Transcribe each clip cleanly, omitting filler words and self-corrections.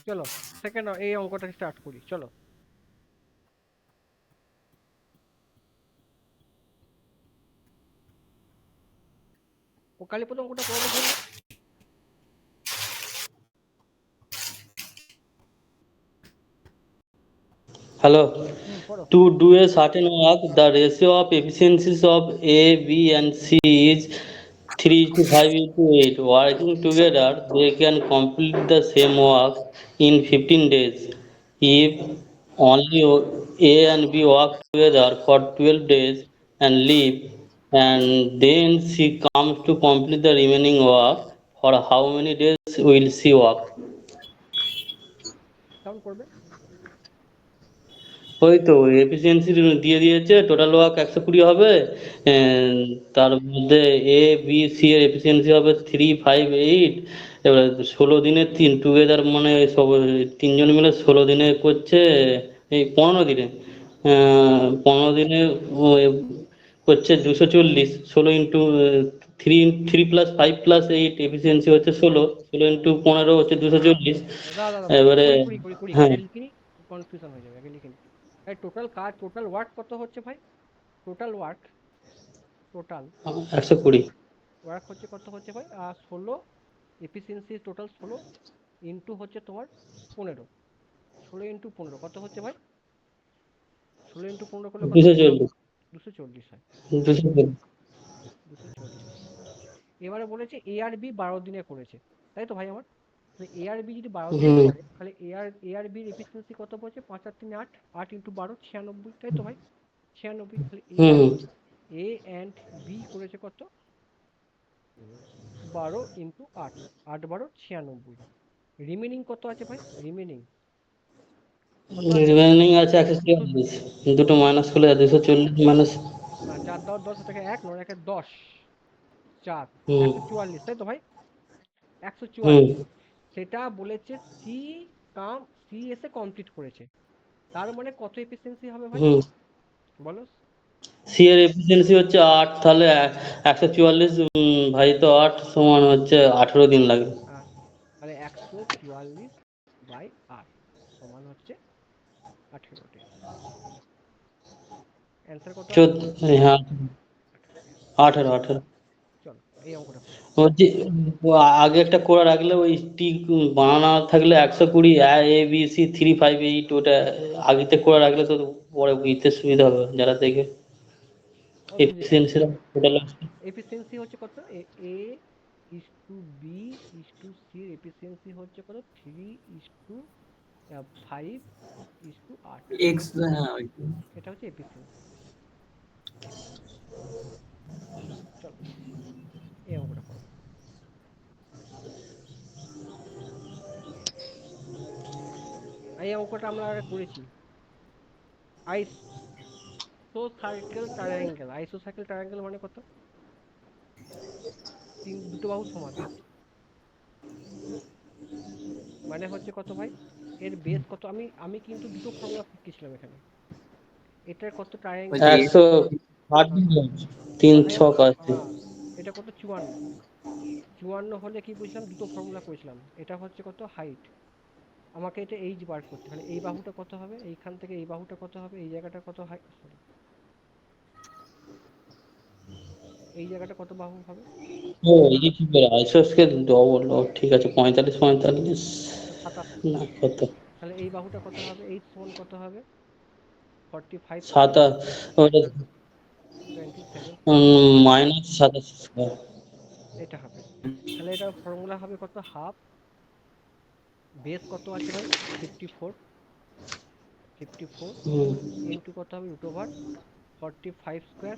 চলো সেকেন্ড এই অঙ্কটা স্টার্ট করি, চলো। ও কালীপদ অঙ্কটা করো দেখি একবার। Hello. পড়ো। To do a certain work, the ratio of efficiencies of A, B, and C is 3:5:8. Working together, they can complete the same work in 15 days. If only A and B work together for 12 days and leave, and then C comes to complete the remaining work, for how many days will C work? কেমন করবে? ওই তো efficiency দিয়ে দিয়েছে, total work 120 হবে। তার মধ্যে A B C এর এফিসিয়েন্সি হবে 3:5:8। এবার 16 দিনে তিন টুগেদার মানে সব তিনজন মিলে 16 দিনে করছে, এই 15 দিনে, 15 দিনে করছে 240। 16 × 3, 3+5+8 এফিসিয়েন্সি হচ্ছে 16, 16 × 15 হচ্ছে 240। দাদা দাদা এবারে কুড়ি কুড়ি কুড়ি কুড়ি হ্যাঁ, আগে লিখিনি, কনফিউশন হয়ে যাবে, আগে লিখিনি। এই টোটাল ওয়ার্ক কত হচ্ছে ভাই? Total work, total 120। ওয়ার্ক হচ্ছে কত হচ্ছে ভাই? 16, এফিসিয়েন্সি টোটাল 16 ইন্টু হচ্ছে তোমার 15। 16 × 15 কত হচ্ছে ভাই? 16 × 15 করলে কত হয়? 240। 240 হয়। 240। 240। এবারে বলেছে এ আর বি 12 দিনে করেছে, তাই তো ভাই আমার? তাহলে এ আর বি যদি 12 দিনে হুম করে, তাহলে এ আর বির এফিসিয়েন্সি কত বলছে? 5 আর 3 8, 8 × 12 96, তাই তো ভাই? 96। তাহলে এ হুম আর হুম। এ অ্যান্ড বি করেছে কত? 12 × 8, 8 × 12 96। রিমেনিং কত আছে ভাই? রিমেনিং কত আছে? রিমেনিং আছে দুশো। 144। দুটো মাইনাস করলে 240 মাইনাস। 4 10 10 থেকে 1 9 1 10, 4, হুম 144, তাই তো ভাই? হুম 144। সেটা বলেছে সি সি এসে কমপ্লিট করেছে, তার মানে কত এফিসিয়েন্সি হবে ভাই? হুম। বলো। সি এর এফিসিয়েন্সি হচ্ছে 8, তাহলে 144 ভাই তো 8 সমান হচ্ছে 18 দিন লাগবে। আহ, তাহলে 144/8 সমান হচ্ছে 18 দিন। অ্যান্সার কত আসছে? 14, হ্যাঁ 18 দিন। 18 18। চলো এই অঙ্কটা করো। বলছি আগে একটা করে রাখলে ওই টিক বানানা থাকলে 120, ABC 3:5:8, ওটা আগেতে করে রাখলে তো পরে বুঝতে সুবিধা হবে যারা দেখে অসুবিধা নেই। এফিসিয়েন্সিটা টোটাল। এফিসিয়েন্সি হচ্ছে কত? A is to B is to C efficiency হচ্ছে কত? 3:5:8। এক্স, হ্যাঁ এটা হচ্ছে এফিসিয়েন্সি। চলো এই অঙ্কটা করো। এই অঙ্কটা আমরা আগে করেছি। আইসোসার্কেল ট্রায়াঙ্গেল মানে কত? দুটো বাহু সমান, মানে হচ্ছে কত ভাই? এর বেস কত? আমি আমি কিন্তু দুটো ফর্মুলা শিখেছিলাম এখানে। এটার কত ট্রায়াঙ্গেল? বলছি 160, 3 এই 6 আছে। এটা কত? 54। 54 হলে কি বুঝলাম? দুটো ফর্মুলা করেছিলাম। এটা হচ্ছে কত? হাইট। আমাকে এটা এইচ বার করতে, তাহলে এই বাহুটা কত হবে? এইখান থেকে এই বাহুটা কত হবে? এই জায়গাটা কত হাই, সরি, এই জায়গাটা কত বাহু হবে? ও এই কি বলে আইসোস্কেল ডবল, ঠিক আছে 45 45 তো 27। না কত, তাহলে এই বাহুটা কত হবে? এইচ সমান কত হবে? 45 স্কোয়ার, 7 ওটা 27.5। -27 এটা হবে। তাহলে এটা ফর্মুলা হবে কত? হাফ, বেস কত আছে ভাই? 54। 54 হুম ইন্টু কত হবে? √45 স্কোয়ার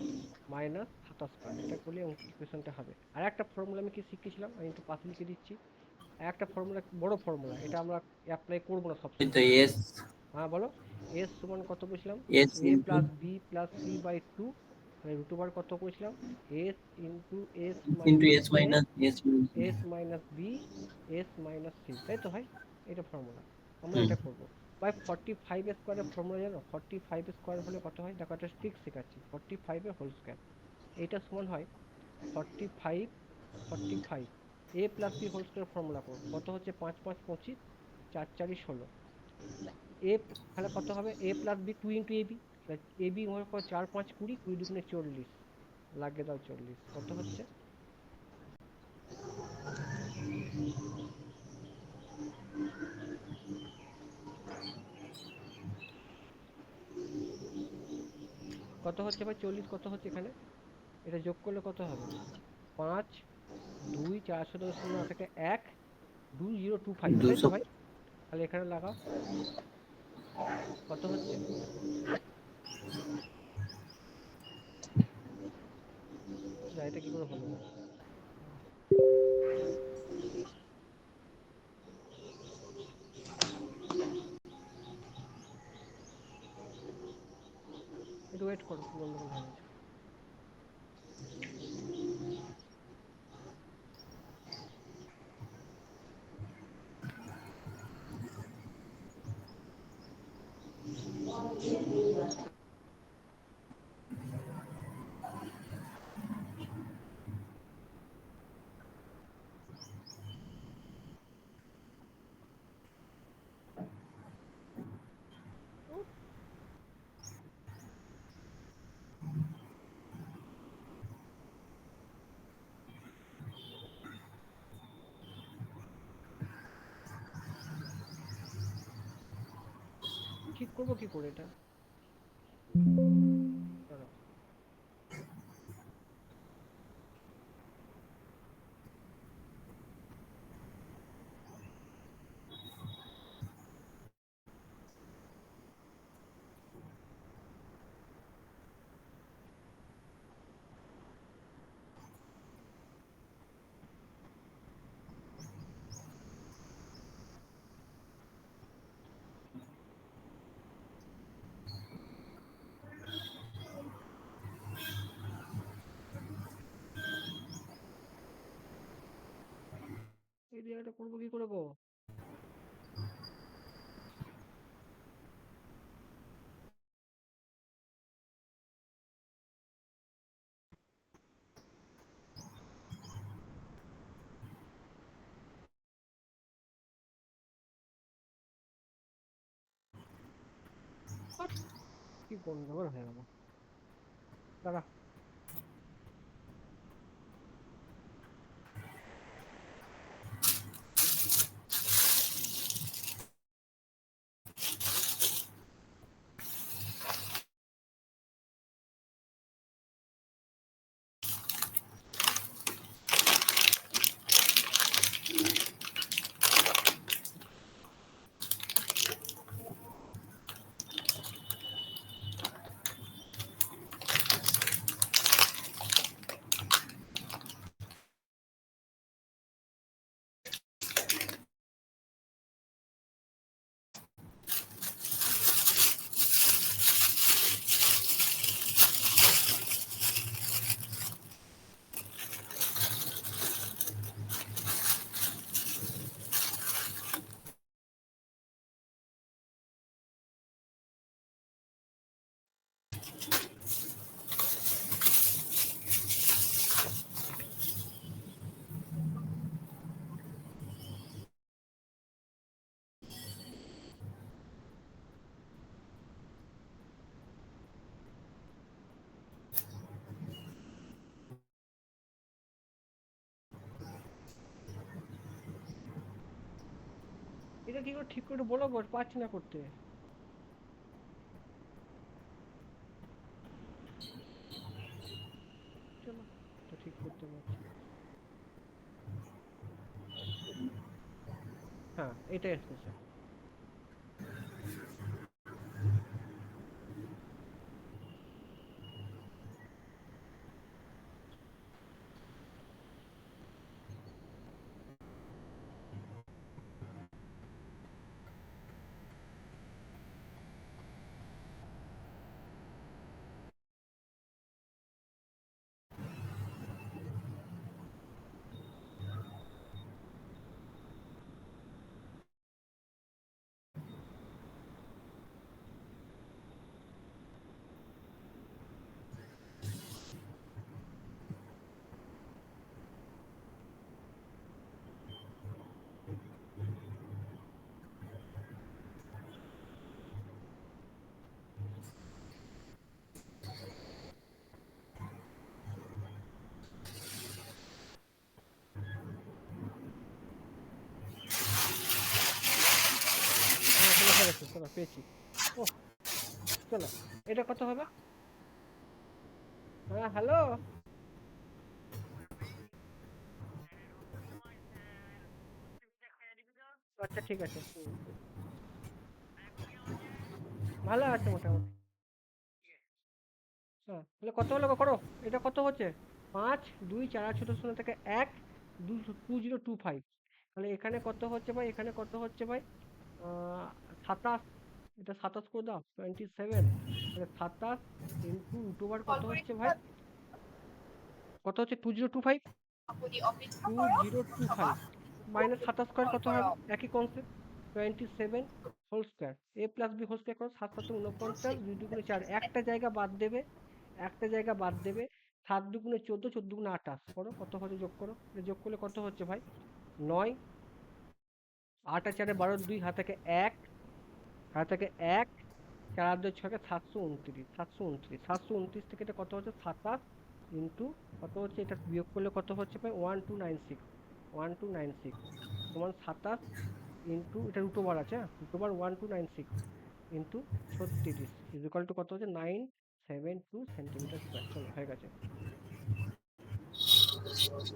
মাইনাস 27 স্কোয়ার, এটা করলে ইকুয়েশনটা হবে। আর একটা ফর্মুলা আমি কি শিখেছিলাম, আমি একটু পাশে লিখে দিচ্ছি। আর একটা ফর্মুলা, বড় ফর্মুলা, এটা আমরা অ্যাপ্লাই করবো না তো সবসময়। এস, হ্যাঁ বলো। এস সমান কত বলছিলাম? S A into plus B plus C by two. তাহলে √, কত করেছিলাম? S into S into minus S A, minus S. S minus B, S minus C, তাই তো ভাই? এটা ফর্মুলা, আমরা হুম। এটা করবো। ভাই 45 স্কোয়ারের ফর্মুলা জানো? 45 স্কোয়ার হলে কত হয় দেখো, একটা ট্রিক শেখাচ্ছি। 45 হোল স্কোয়ার, এইটা সমান হয় 45, 45 A plus B whole square formula করো, কত হচ্ছে? 5 5 25। 4 4 16। এ তাহলে কত হবে, A plus B, 2 into A B. A B মনে করো 4 5 20, 20 দুগুণে 40, লাগিয়ে দাও 40, কত হচ্ছে? কত হচ্ছে ভাই 40 কত হচ্ছে এখানে? এটা যোগ করলে কত হবে? 5 2 4 0 0 থেকে 1 2025, এটাই তো 200। ভাই। তাহলে এখানে লাগাও, কত হচ্ছে? যা, এটা কি করে হলো ভাই? একটু ওয়েট করো, একটু গন্ডগোল হয়ে গেছে। উফ, ঠিক করবো কি করে এটা? দাঁড়াও। এই জায়গাটা করবো কি করে গো? আহ, কি গন্ডগোল হয়ে গেল। দাঁড়া। এটা কি করে ঠিক করে বলো, পারছি না করতে। চলো, এটা ঠিক করতে পারছি। হ্যাঁ, এটাই এসেছে। চলো পেয়েছি। ও চলো, এটা কত হবে? হ্যাঁ হ্যালো, আচ্ছা ঠিক আছে, ভালো আছে মোটামুটি। হ্যাঁ তাহলে কত হলো গো, করো। এটা কত হচ্ছে? 5 2 4 ছোট শূন্য থেকে 1 2025। তাহলে এখানে কত হচ্ছে ভাই, এখানে কত হচ্ছে ভাই? 27। এটা 27 করে দাও, 27। তাহলে 27 ইন্টু রুট কত হচ্ছে ভাই? কত হচ্ছে? 2025। 2025 মাইনাস 27 কত হবে? একই কনসেপ্ট, 27 হোল স্কোয়ার, এ প্লাস বি হোল স্কোয়ার করো। 7 7 49, 2 2 4, একটা জায়গা বাদ দেবে, একটা জায়গা বাদ দেবে। 7 2 14, 14 2 28 করো, কত হচ্ছে যোগ করো। এটা যোগ করলে কত হচ্ছে ভাই? 9। 8 আর 4 12, 2 হাত থেকে 1, হাত থেকে 1, 4 আর 2 6, 729। 729 থেকে এটা কত হচ্ছে? 27 ইন্টু কত হচ্ছে, এটা বিয়োগ করলে কত হচ্ছে ভাই? 1296। 1296 সমান 27 ইন্টু, এটা রুট আছে, রুট 1296 ইন্টু 36 ইকুয়াল টু কত হচ্ছে? 972 সেন্টিমিটার স্কোয়ার। চলো হয়ে গেছে।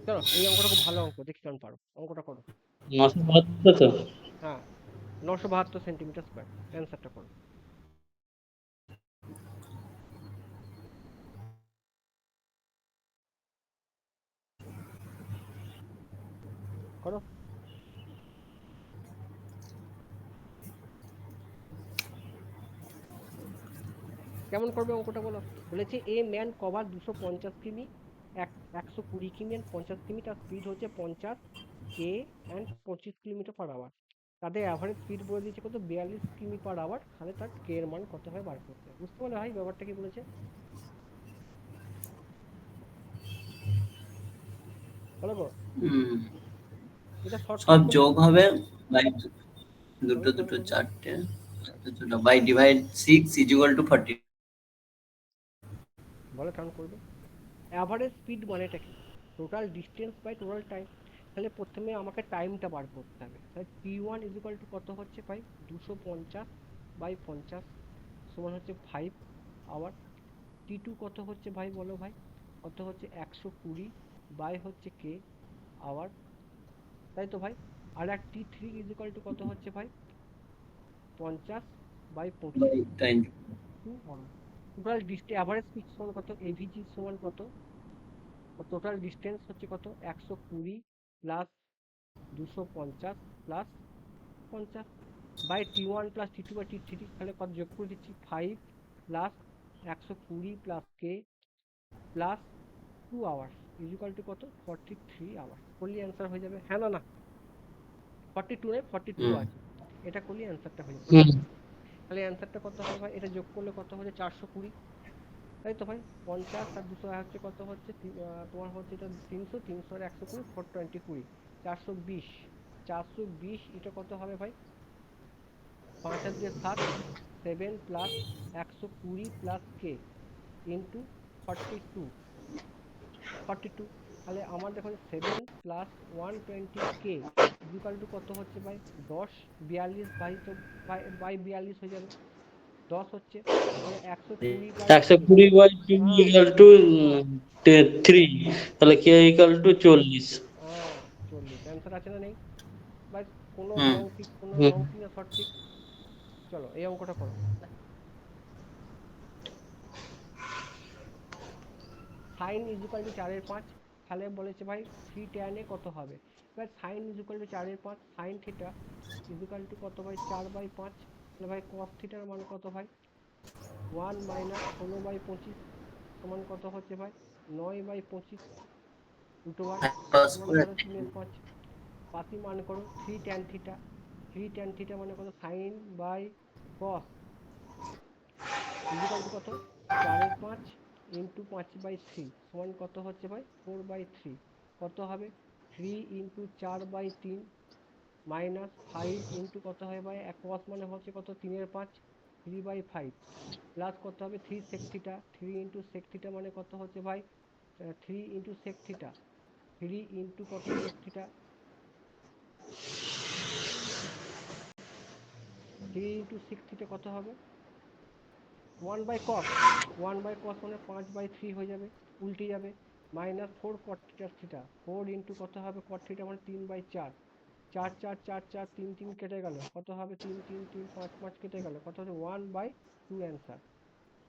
চলো এই অঙ্কটা খুব ভালো অঙ্ক, দেখি কেমন পারো, অঙ্কটা করো। 972 তো। হ্যাঁ, 972 সেন্টিমিটার স্কোয়ার, অ্যান্সারটা করো। করো, কেমন করবে অঙ্কটা বলো। বলেছে এ ম্যান কভার 250 কিমি, 120 কিমি অ্যান্ড 50 কিমি, তার স্পিড হচ্ছে 50 কে অ্যান্ড 25 কিলোমিটার পার আওয়ার। তাদের অ্যাভারেজ স্পিড বলে দিয়েছে কত? 42 কিমি পার আওয়ার। তাহলে তার কে এর মান কত হয় বার করতে হবে। বুঝতে পারলে ভাই ব্যাপারটা কি বলেছে? বলো গো, হুম, এটা শর্টকাট সব করলে। যোগ হবে বাই বলো দুটো কেমন দুটো করবে। চারটে দুটো বাই ডিভাইড 6 = 40। বলো কেমন করবে। অ্যাভারেজ স্পিড মানেটা কি? Total distance by total time. তাহলে প্রথমে আমাকে টাইমটা বার করতে হবে। তাহলে t1 কত হচ্ছে ভাই? 250/50 সমান হচ্ছে 5 আওয়ার। t2 কত হচ্ছে ভাই, বলো ভাই? কত হচ্ছে? 120 বাই হচ্ছে কে আওয়ার, তাই তো ভাই। আর এক t3 কত হচ্ছে ভাই? 50/25 by time. 2 hour. Total distance average speed সমান কত? এভিজি সমান কত? টোটাল ডিস্টেন্স হচ্ছে কত? 120 plus 250 plus 50 by t1 plus t2 by t3। তাহলে কত যোগ করে দিচ্ছি? 5 প্লাস 120 প্লাস কে প্লাস 2 আওয়ার্স কত? 43 আওয়ার্স। করলে অ্যান্সার হয়ে যাবে, হ্যাঁ না না? 42 নয়, 42 হুম আছে। এটা করলে অ্যান্সারটা হয়ে যাবে। হুম তাহলে অ্যান্সারটা কত হবে ভাই? এটা যোগ করলে কত হচ্ছে? 420, তাই তো ভাই। 50 আর 200 হচ্ছে কত হচ্ছে? তোমার হচ্ছে এটা 300, 300 আর 120, 420 20, 420। 420 এটা কত হবে ভাই? 5 আর 2 7, 7 প্লাস 120 প্লাস কে ইন্টু 42, 42। তাহলে আমার দেখো 7 প্লাস 120 কে কত হচ্ছে ভাই? 10। 42 বাই তো বাই 42 হয়ে যাবে, 10 হচ্ছে। তাহলে 120/2। 120/2 হ্যাঁ ইকুয়াল টু হ্যাঁ 3। তাহলে কে ইকুয়াল টু 40। হ্যাঁ 40। অ্যান্সার আছে না নেই? বাস, কোনো হুম রং টিক, কোনো হুম রং টিক না শর্ট টিক। চলো এই অঙ্কটা করো। সাইন 4/5। তাহলে বলেছে ভাই 3 tan কত হবে? এবার সাইন 4/5, সাইন থিটা কত ভাই? 4/5। তাহলে ভাই কস থিটার মান কত ভাই? 1 মাইনাস 16/25 সমান কত হচ্ছে ভাই? 9/25 রুট ক্রস সমান করে কত? 3/5। পাতি মান করো 3 tan থিটা। 3 tan থিটা মানে কত? সাইন বাই কস কত? 4/5 ইন্টু 5/3 সমান কত হচ্ছে ভাই? 4/3। কত হবে? 3 ইন্টু 4/3 মাইনাস 5 ইন্টু কত হয় ভাই? কস মানে হচ্ছে কত? 3/5, 3/5 প্লাস কত হবে? 3 sec theta. 3 into sec theta মানে কত হচ্ছে ভাই? 3 ইন্টু সেক থিটা, 3 ইন্টু কত sec theta? 3 into six theta কত হবে 1/cos 1/cos মানে 5/3 হয়ে যাবে, উল্টে যাবে, মাইনাস 4 cot থিটা 4 ইন্টু কত হবে cot থিটা মানে 3/4, 4 4 4 4 3 3 কেটে গেল, কত হবে 3 3 3 5 5 কেটে গেল, কত হচ্ছে 1/2 অ্যান্সার।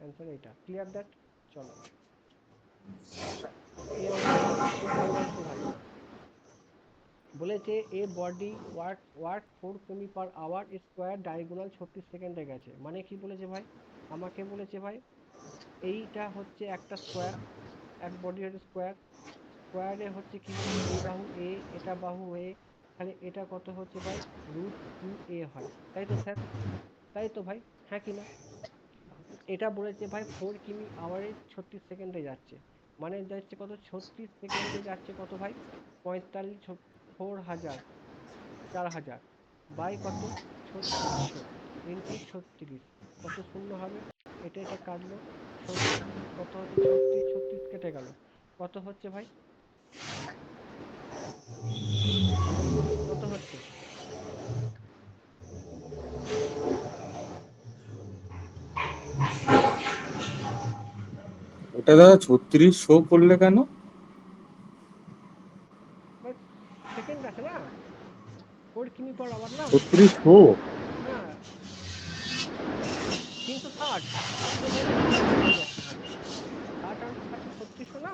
অ্যান্সার এটা, ক্লিয়ার দ্যাট। চলো এই অঙ্কটা ভালো অঙ্ক ভাই। বলেছে এ বডি ওয়ার্ক 4 কিমি পার আওয়ার স্কোয়ার ডায়াগোনাল 36 সেকেন্ডে গেছে, মানে কি বলেছে ভাই, আমাকে বলেছে ভাই এইটা হচ্ছে একটা স্কোয়ার, এক বডি হচ্ছে স্কোয়ার, স্কোয়ারে হচ্ছে কি বলছে এই বাহু এ, এটা বাহু এ, তাহলে এটা কত হচ্ছে ভাই √2a হয়, তাই তো স্যার, তাই তো ভাই, হ্যাঁ কি না। এটা বলেছে ভাই 4 কিমি আওয়ারে 36 সেকেন্ডে যাচ্ছে, মানে যাচ্ছে কত 36 সেকেন্ডে যাচ্ছে কত ভাই 45 4000 4000 বাই কত 3600 ইন্টু 36, কত শূন্য হবে, এটা এটা কাটলো, 36 কত হচ্ছে 36 36 কেটে গেল, কত হচ্ছে ভাই, কত হচ্ছে, ওটা দাদা 36 শো করলে কেন? ভাই সেকেন্ড আছে না, 4 কিমি পার আওয়ার না, 36 শো? হ্যাঁ 360, আরে ভাই 360 হয়ে যাচ্ছে ভাই, 60 আর 60 3600 না।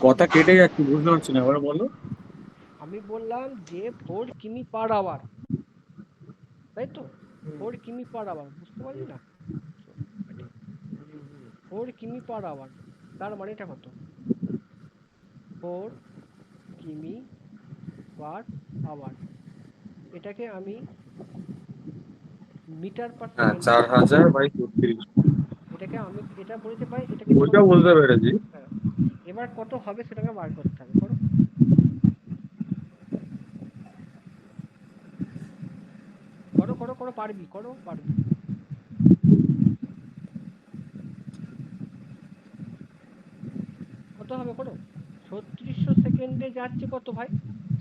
কথা কেটে যাচ্ছে, বুঝতে পারছি না, এবার বলো। আমি বললাম যে 4 কিমি পার আওয়ার, তাই তো 4 কিমি পার আওয়ার, বুঝতে পারলি না, 4 কিমি পার আওয়ার, তার মানেটা কত 4 কিমি পার আওয়ার, এটাকে আমি মিটার পার হ্যাঁ, সেকেন্ডে লিখবো, 4000/36। এটাকে আমি, এটা বলেছে ভাই এটাকে ওইটা চলো, বুঝতে পেরেছি। হ্যাঁ এবার কত হবে সেটাকে বার করতে হবে, করো করো করো করো, পারবি, করো পারবি, কত হবে করো, 3600 সেকেন্ডে যাচ্ছে কত ভাই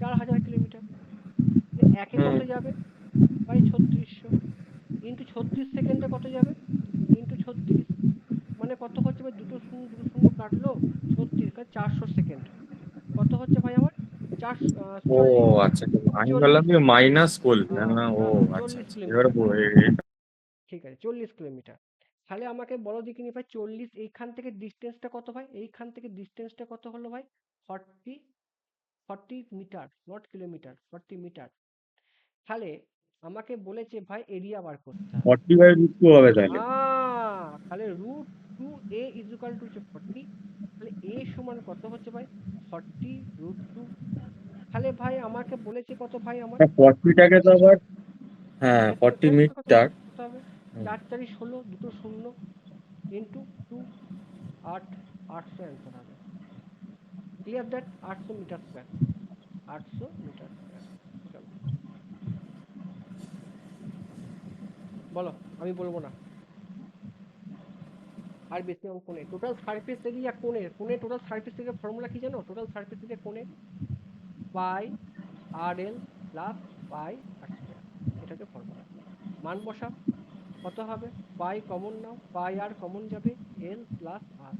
4000 কিলোমিটার, একে হুম। কত যাবে ভাই 3600 ইন্টু 36 সেকেন্ডে কত যাবে ইন্টু 36, মানে কত হচ্ছে ভাই, দুটো শূন্য দুটো শূন্য কাটলো, 36 400 সেকেন্ড, কত হচ্ছে ভাই আমার ও 40, আচ্ছা, আমি বললাম 40, যে মাইনাস করলে না। ও না না আচ্ছা 40 আচ্ছা, এবারে কিলোমিটার, ঠিক আছে 40 কিলোমিটার, তাহলে আমাকে বলো দেখিনি ভাই 40 এইখান থেকে ডিস্টেন্সটা কত ভাই, এইখান থেকে ডিস্টেন্সটা কত হলো ভাই 40, 40 মিটার, নট কিলোমিটার, 40 মিটার, তাহলে আমাকে বলেছে ভাই এরিয়া বার করতে হবে, 40/√2 হবে তাহলে। তাহলে √2a ইকুয়াল টু হচ্ছে 40, তাহলে a সমান কত হচ্ছে ভাই 40 √2, তাহলে ভাই আমাকে বলেছে কত ভাই আমার, 40টাকে তো আবার, হ্যাঁ এটা 40 এটা কত মিটার। কত হবে 4 4 16, দুটো শূন্য ইন্টু 2, 800 অ্যান্সার হবে, clear that, 800 metre square, 800 metre square. চলো বলো, আমি বলবো না, আর বেশি অঙ্ক নেই, টোটাল সারফেস এরিয়া কোণের, টোটাল সারফেস এরিয়া ফর্মুলা কি জানো, টোটাল সারফেস এরিয়া কোণের পাই আর এল প্লাস পাই আর স্কোয়ার, এটা হচ্ছে ফর্মুলা, মান বসাও, কত হবে, পাই কমন নাও, পাই আর কমন যাবে, এল প্লাস আর,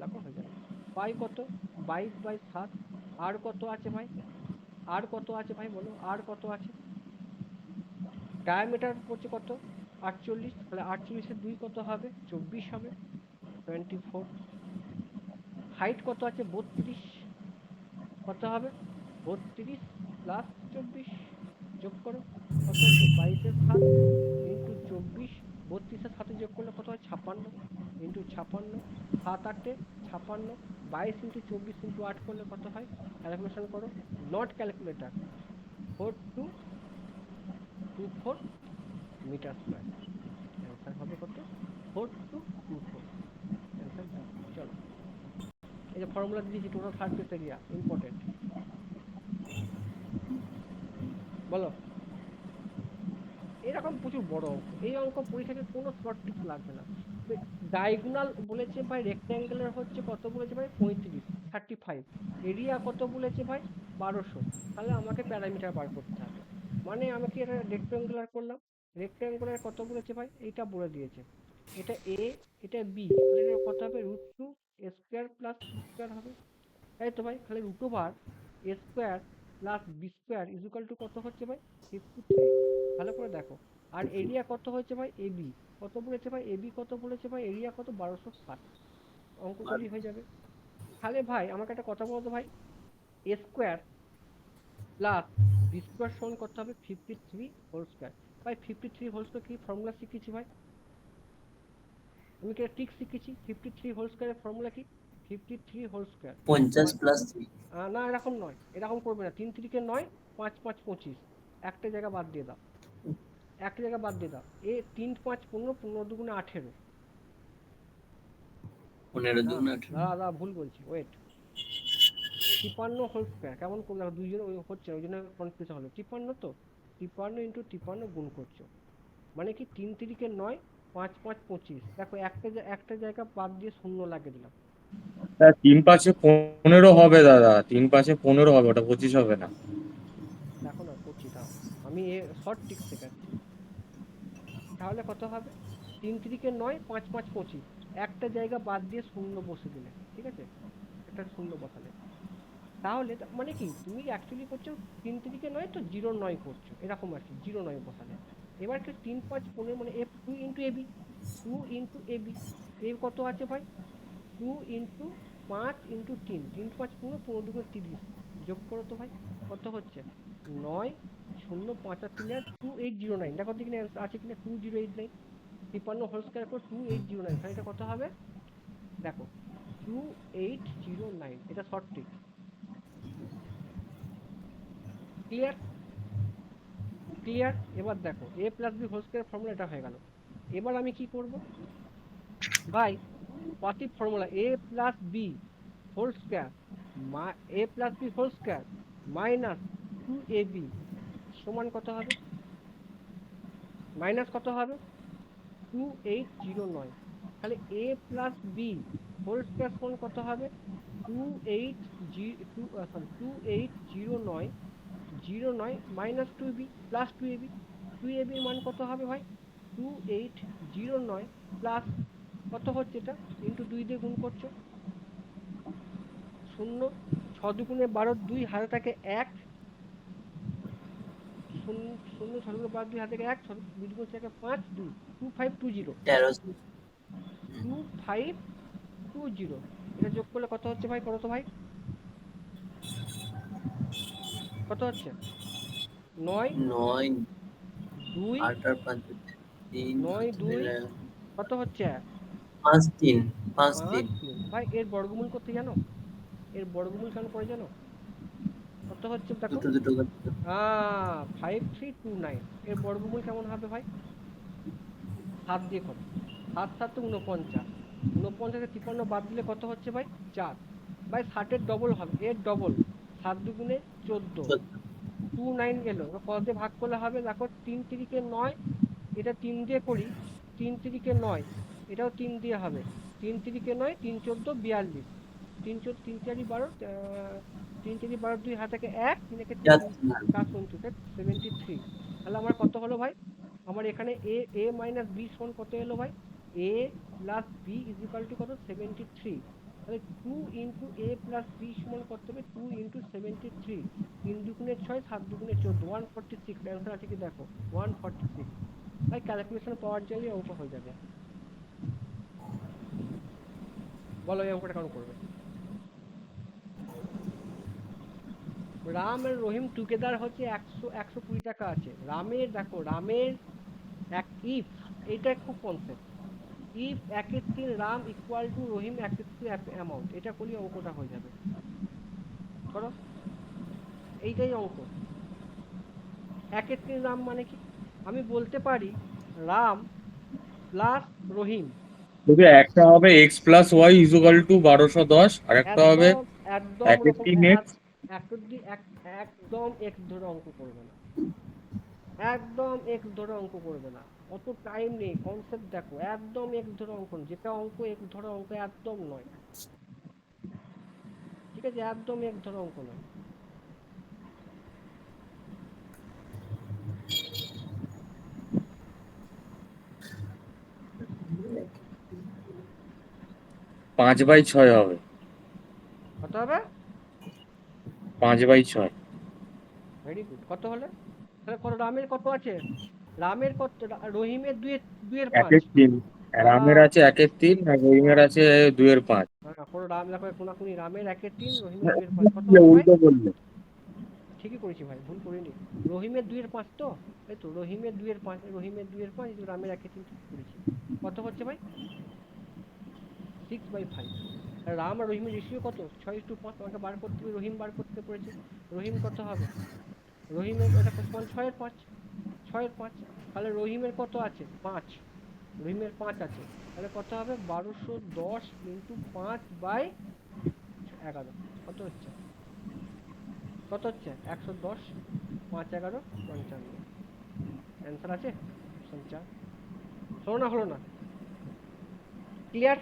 লাগো হয়ে যাবে, পাই কত 22/7, আর কত আছে ভাই, আর কত আছে ভাই বলো, আর কত আছে, ডায়ামিটার হচ্ছে কত 48, তাহলে 48 2 কত হবে 24 হবে, 24, হাইট কত আছে 32, কত হবে 32 প্লাস 24, যোগ করো, কত হচ্ছে 22/7 ইন্টু 24, 32 এর সাথে যোগ করলে কত হয় 56 ইন্টু 56, 7 8 56, 22 ইন্টু 24 ইন্টু 8 করলে কত হয়, ক্যালকুলেশন করো, not calculator, 4224 metre square, answer হবে কত 4224, অ্যান্সার বি। চলো এই যে ফর্মুলা দিয়েছি টোটাল সারফেস এরিয়া, ইম্পর্টেন্ট, বলো, এরকম প্রচুর বড় অঙ্ক, এই অঙ্ক পরীক্ষাতে কোনো শর্ট টিপস লাগবে না, ডায়াগোনাল বলেছে ভাই রেক্ট্যাঙ্গেলের হচ্ছে কত বলেছে ভাই 35, 35, এরিয়া কত বলেছে ভাই 1200, তাহলে আমাকে প্যারামিটার বার করতে হবে, মানে আমাকে এটা রেক্ট্যাঙ্গুলার করলাম, রেক্ট্যাঙ্গুলার কত বলেছে ভাই, এইটা বলে দিয়েছে, এটা এ, এটা বি, তাহলে এটা কত হবে, √2 a square plus B square হবে, তাই তো ভাই। তাহলে √ওভার a square plus B square equal to কত হচ্ছে ভাই, 53। ভালো করে দেখো। আর এরিয়া কত হয়েছে ভাই, এবি কত বলেছে ভাই, এবি কত বলেছে ভাই, এরিয়া কত, 1260। অঙ্ক করলেই হয়ে যাবে। তাহলে ভাই আমাকে একটা কথা বলতো ভাই, এ স্কোয়ার প্লাস বি স্কোয়ার সমান করতে হবে 53 হোল স্কোয়ার। ভাই 53 হোল স্কোয়ার কি ফর্মুলা শিখেছি ভাই, আমি কি ট্রিক শিখেছি, 53 হোল স্কোয়ারের ফর্মুলা কি, 53 হোল স্কোয়ার 50+3। না এরকম নয়, এরকম করবে না, 3 3 কে 9, 5 5 25, একটা জায়গা বাদ দিয়ে দাও, একটা জায়গা বাদ দিয়ে দাও, এ 3 5 15, 15 দুগুণে 18। 15 না দুগুণ 18। দাদা ভুল বলছি, ওয়েট, 53 হোল স্কোয়ার, কেমন করে দেখো দুইজন ওই হচ্ছে, ওই জন্য কনফিউশন হলো, 53 তো 53 ইন্টু 53 গুণ করছো, মানে কি 3 3 কে 9, 5 5 25, দেখো একটা জায়গা বাদ দিয়ে শূন্য লাগিয়ে দিলাম। 3×5 = 15 হবে দাদা, 3×5 = 15 হবে, ওটা 25 হবে না। দেখো না করছি, দাও আমি শর্ট ট্রিক শেখাচ্ছি। তাহলে কত হবে, 3 3 কে 9, 5 5 25, একটা জায়গা বাদ দিয়ে শূন্য বসে দিলে, ঠিক আছে, একটা শূন্য বসালে, তাহলে মানে কি তুমি অ্যাকচুয়ালি করছো 3 3 কে 9 তো 0 9 করছো, এরকম আর কি, 0 9 বসালে। এবার কি 3 5 15 মানে এফ 2 ইন্টু এবি, 2 ইন্টু এবি, এ কত আছে ভাই, 2 ইন্টু 5 ইন্টু 3, 3 5 15, 15 দুগুণে 30, যোগ করো তো ভাই, কত হচ্ছে, 9 0 5 আর 3 আর 2809, দেখো দেখি আছে কিনা, 2089, 53 হোল স্কয়ার করে 2809, তাহলে এটা কত হবে, দেখো 2809, এটা শর্ট ট্রিক, ক্লিয়ার, ক্লিয়ার। এবার দেখো A plus B whole square formula এটা হয়ে গেল। এবার আমি কি করব ভাই, পার্টিক formula A plus B whole square, A plus B whole square minus 2ab সমান কত হবে, মাইনাস কত হবে, 2809, তাহলে A plus B whole square সমান কত হবে, 2809 minus 2b plus 2ab, 2ab এর মান কত হবে ভাই, 2809 প্লাস কত হচ্ছে এটা, ইন্টু 2 দিয়ে গুণ করছো, শূন্য, 6 দুগুণে 12, 2 হাতে থাকে 1, শূন্য শূন্য, 6 দুগুণে 12, 2 হাতে থাকে 1, 2 দুগুণে থাকে 5, 2 2520, 1300। 2520, এটা যোগ করলে কত হচ্ছে ভাই, করো তো ভাই, কত হচ্ছে, 9 9, 2, 8 আর 5 3, 9 2 কত হচ্ছে, 5 3, 5 5 3। 3, ভাই এর বর্গমূল করতে জানো, এর বর্গমূল কেমন করে জানো, কত হচ্ছে দেখো, দুটো দুটো করে। 5329, এর বর্গমূল কেমন হবে ভাই, 7 দিয়ে করো, 7 7 49, 49 53 বাদ দিলে কত হচ্ছে ভাই, 4, ভাই 60 এর ডবল হবে, এর ডবল, 7 দুগুণে 14, 29 গেল, এবার কত দিয়ে ভাগ করলে হবে, দেখো 3 3 কে 9, এটা 3 দিয়ে করি, 3 3 কে 9, এটাও 3 দিয়ে হবে, 3 3 কে 9, 3 14 42, 3 4 3 4 12, 3 4 12, 2 হাতে থেকে 1, 3 একে 3, 4 29, 73। তাহলে আমার কত হলো ভাই, আমার এখানে এ এ মাইনাস বি সমান কত এলো ভাই, A plus B is equal to কত, 73, তাহলে 2 ইন্টু এ প্লাস বি সমান করতে হবে 2 ইন্টু 73, 3 দুগুণে 6, 7 দুগুণে 14, 146, অ্যান্সার আছে কি দেখো, 146, ভাই ক্যালকুলেশন পাওয়ার জন্য অঙ্ক হয়ে যাবে। বলো এই অঙ্কটা কেমন করবে, রাম আর রহিম টুগেদার হচ্ছে 120 টাকা আছে, রামের দেখো, রামের এক ইফ, এটা খুব concept, if 1/3 Ram equal to Rahim 1/3 amount, এটা করলে অঙ্কটা হয়ে যাবে, করো, এইটাই অঙ্ক। 1/3 রাম মানে কি, আমি বলতে পারি রাম প্লাস রহিম, তবে একটা হবে x+y = 1210, আর একটা হবে একদম একদম ওরকম 1/3x। একদম এক্স ধরে অঙ্ক করবে না, একদম এক্স ধরে অঙ্ক করবে না, অত টাইম নেই, কনসেপ্ট দেখো, একদম এক্স ধরে অঙ্ক নয়, যেটা অঙ্ক এক্স ধরে অঙ্ক একদম নয়, ঠিক আছে, একদম এক্স ধরে অঙ্ক নয়। 5/6 হবে। কত হবে? 5/6। Very good. কত হলে? তাহলে কত রামের কত আছে? রামের কত? রহিমের দুইয়ের পাঁচ। 1/3। রামের হ্যাঁ আছে 1/3 আর রহিমের হ্যাঁ আছে 2/5। হ্যাঁ, কোনো রাম দেখো কোনাকুনি, রামের 1/3, রহিমের 2/5। কত হচ্ছে ভাই? উল্টো বললে। ঠিকই করেছি ভাই, ভুল করিনি। রহিমের 2/5 তো, এই তো রহিমের 2/5, রহিমের 2/5, এই তো রামের 1/3 ঠিক করেছি। কত হচ্ছে ভাই? 6/5। আর রাম আর রহিমের রেশিও কত? 6:5। আমাকে বার করতে হবে, রহিম বার করতে পড়েছে। রহিম কত হবে? রহিমের এটা সমান 6/5। 6/5। তাহলে রহিমের কত আছে? 5। রহিমের 5 আছে। তাহলে কত হবে? 1210 ইন্টু 5/11। কত হচ্ছে? কত হচ্ছে? 110। 5 11 55। অ্যান্সার আছে অপশন 4। হলো না? হলো না? ক্লিয়ার?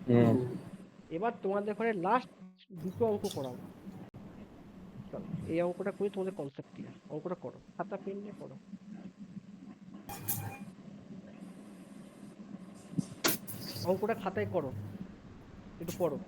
হুম। এবার তোমাদের ঘরে লাস্ট দুটো অঙ্ক করাবো। চলো এই অঙ্কটা করি, তোমাদের কনসেপ্ট ক্লিয়ার। অঙ্কটা করো, খাতা পেন নিয়ে করো। অঙ্কটা খাতায় করো, একটু পড়ো।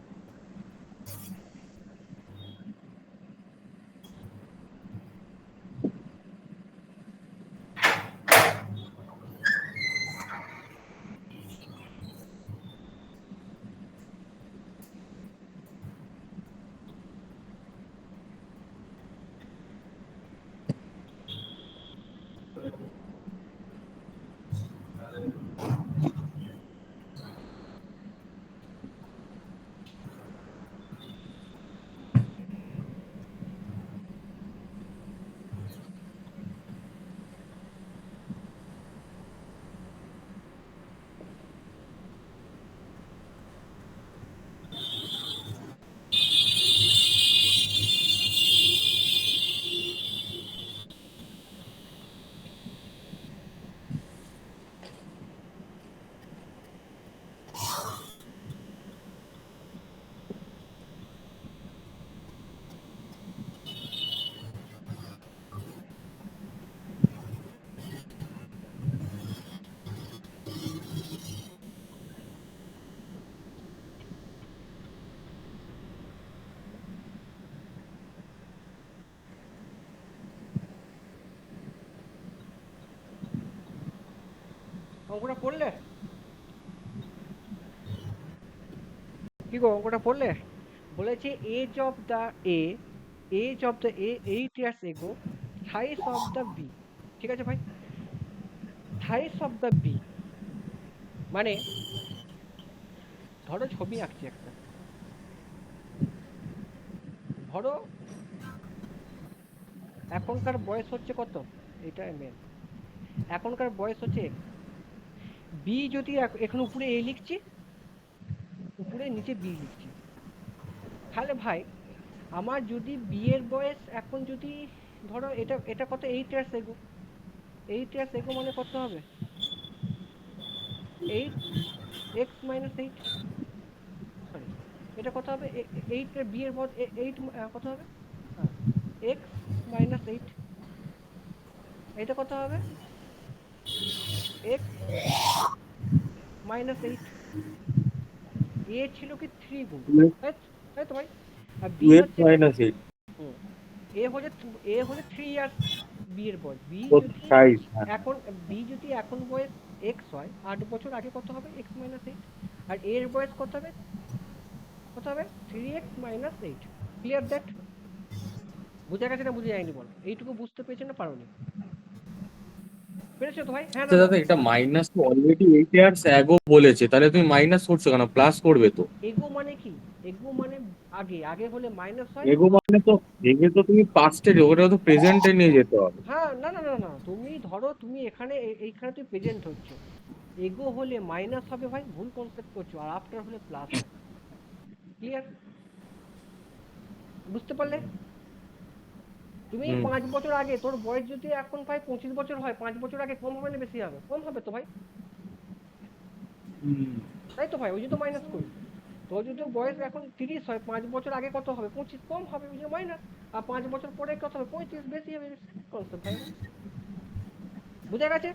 অঙ্কটা পড়লে? কি গো অঙ্কটা পড়লে? বলেছে age of the A, age of the A 8 years ago, thrice of the B. ঠিক আছে ভাই? থাইস অফ দ্য বি মানে, ধরো ছবি আঁকছি একটা। ধরো এখনকার বয়স হচ্ছে কত? এটা মেন। এখনকার বয়স হচ্ছে x। বি যদি এখন উপরে a লিখছি, উপরে নিচে b লিখছি। তাহলে ভাই আমার যদি b এর বয়স এখন যদি, ধরো এটা এটা কত? 8 ইয়ার্স এগো। 8 ইয়ার্স এগো মানে কত হবে? 8 x মাইনাস 8। সরি, এটা কত হবে? 8 এর b এর বয়স 8 কত হবে? হ্যাঁ, x মাইনাস 8। এটা কত হবে? x minus 8। a ছিল কি 3 গুণ, তাই তাই তো ভাই? আর b 2 হচ্ছে, -8 হুম, এ হচ্ছে 3 ইয়ার্স বি এর বয়স। বি ও যদি সাইজ। হ্যাঁ। এখন, বি যদি এখন বয়স এক্স হয়, 8 বছর আগে কত হবে? X minus 8। আর এর বয়স কত হবে? কত হবে? 3x - 8। Clear that? বুঝা গেছে না বুঝে যায়নি বলো? এইটুকু বুঝতে পেরেছো না পারোনি? পেরেছো তো ভাই? হ্যাঁ না আচ্ছা না? দাদা, এটা মাইনাস তো অলরেডি 8 ইয়ার্স অ্যাগো বলেছে, তাহলে তুমি মাইনাস করছো কেন? প্লাস করবে তো। এগো মানে কি? এগো মানে আগে, আগে হলে মাইনাস হয়। এগো মানে তো, এগে তো তুমি পাস্টে, ওটা তো প্রেজেন্টে নিয়ে যেতে হবে। হ্যাঁ, না না না না, তুমি ধরো তুমি এখানে এইখানে তুমি প্রেজেন্ট হচ্ছ, এগো হলে মাইনাস হবে ভাই, ভুল কনসেপ্ট করছো। আর আফটার হলে প্লাস হয়। ক্লিয়ার? বুঝতে পারলে? তুমি হুম। 5 বছর আগে, তোর বয়স যদি এখন ভাই 25 বছর হয়, 5 বছর আগে কম হবে না বেশি হবে? কম হবে তো ভাই, হুম। তাই তো ভাই? ওই জন্য মাইনাস করি। তোর যদি বয়স এখন 30 হয়, 5 বছর আগে কত হবে? 25, কম হবে, ওই জন্য মাইনাস। আর 5 বছর পরে কত হবে? 35, বেশি হবে। কনসেপ্ট ভাই, বুঝা গেছে?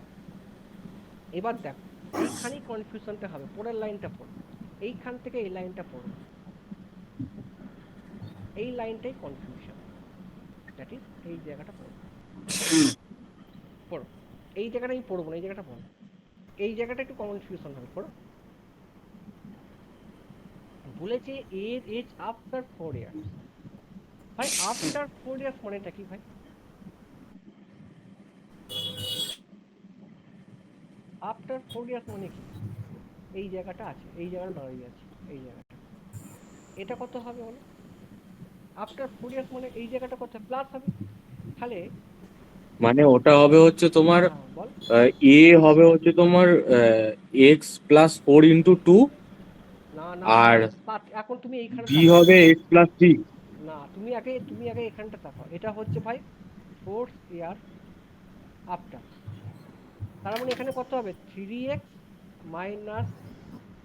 এবার দেখো এইখানেই কনফিউশনটা হবে। পরের লাইনটা পড়ো। এইখান থেকে এই লাইনটা পড়ো, এই লাইনটাই কনফিউশন, দ্যাট ইজ এই জায়গাটা পড়ো, পড়ো এই জায়গাটা আমি পড়বো না, এই জায়গাটা পড়ো, এই জায়গাটা একটু কনফিউশন হবে, পড়ো। বলেছে এর এজ আফটার 4 ইয়ার্স। ভাই আফটার 4 ইয়ার্স মানেটা কি ভাই? আফটার 4 ইয়ার্স মানে কি? এই জায়গাটা আছে, এই জায়গাটা দাঁড়িয়ে আছে, এই জায়গাটা, এটা কত হবে বলো? আফটার 4 ইয়ার্স মানে এই জায়গাটা কত প্লাস হবে, তাহলে মানে ওটা হবে হচ্ছে তোমার হ্যাঁ বল। এ হবে হচ্ছে তোমার এক্স প্লাস 4 × 2, না না আর না, এখন তুমি এইখানে বি তাকাও, হবে এক্স প্লাস 6। না তুমি আগে এখানটা তাকাও, এটা হচ্ছে ভাই 4 ইয়ার আফটার, তার মানে এখানে কত হবে 3x মাইনাস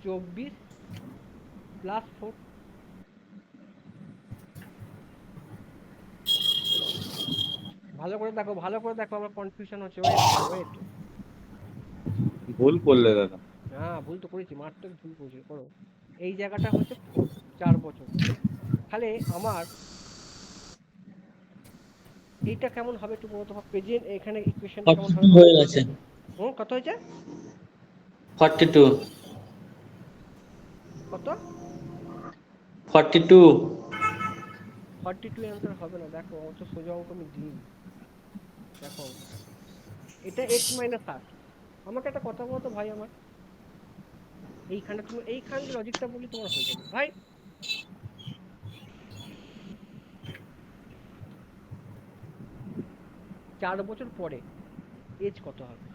24 প্লাস 4। ভালো করে দেখো, ভালো করে দেখো, আমার কনফিউশন হচ্ছে, ওয়েট করো, ওয়েট। ভুল করলে দাদা। হ্যাঁ ভুল তো করেছি, মাত্র ভুল করেছি, করো। এই জায়গাটা হচ্ছে 4, 4 বছর, তাহলে আমার এইটা কেমন হবে একটু বলো তো, প্রেজেন্ট এখানে ইকুয়েশনটা কেমন হবে? হয়ে গেছে কত হয়েছে? 42 কত? 42। 42 অ্যান্সার হবে না, দেখো অত সোজা অঙ্ক আমি দিই, দেখো এটা x মাইনাস 8। আমাকে একটা কথা বলো তো ভাই, আমার এইখানে তুমি এইখান যে লজিকটা বললি তোমার হয়ে যাবে ভাই। 4 বছর পরে এজ কত হবে?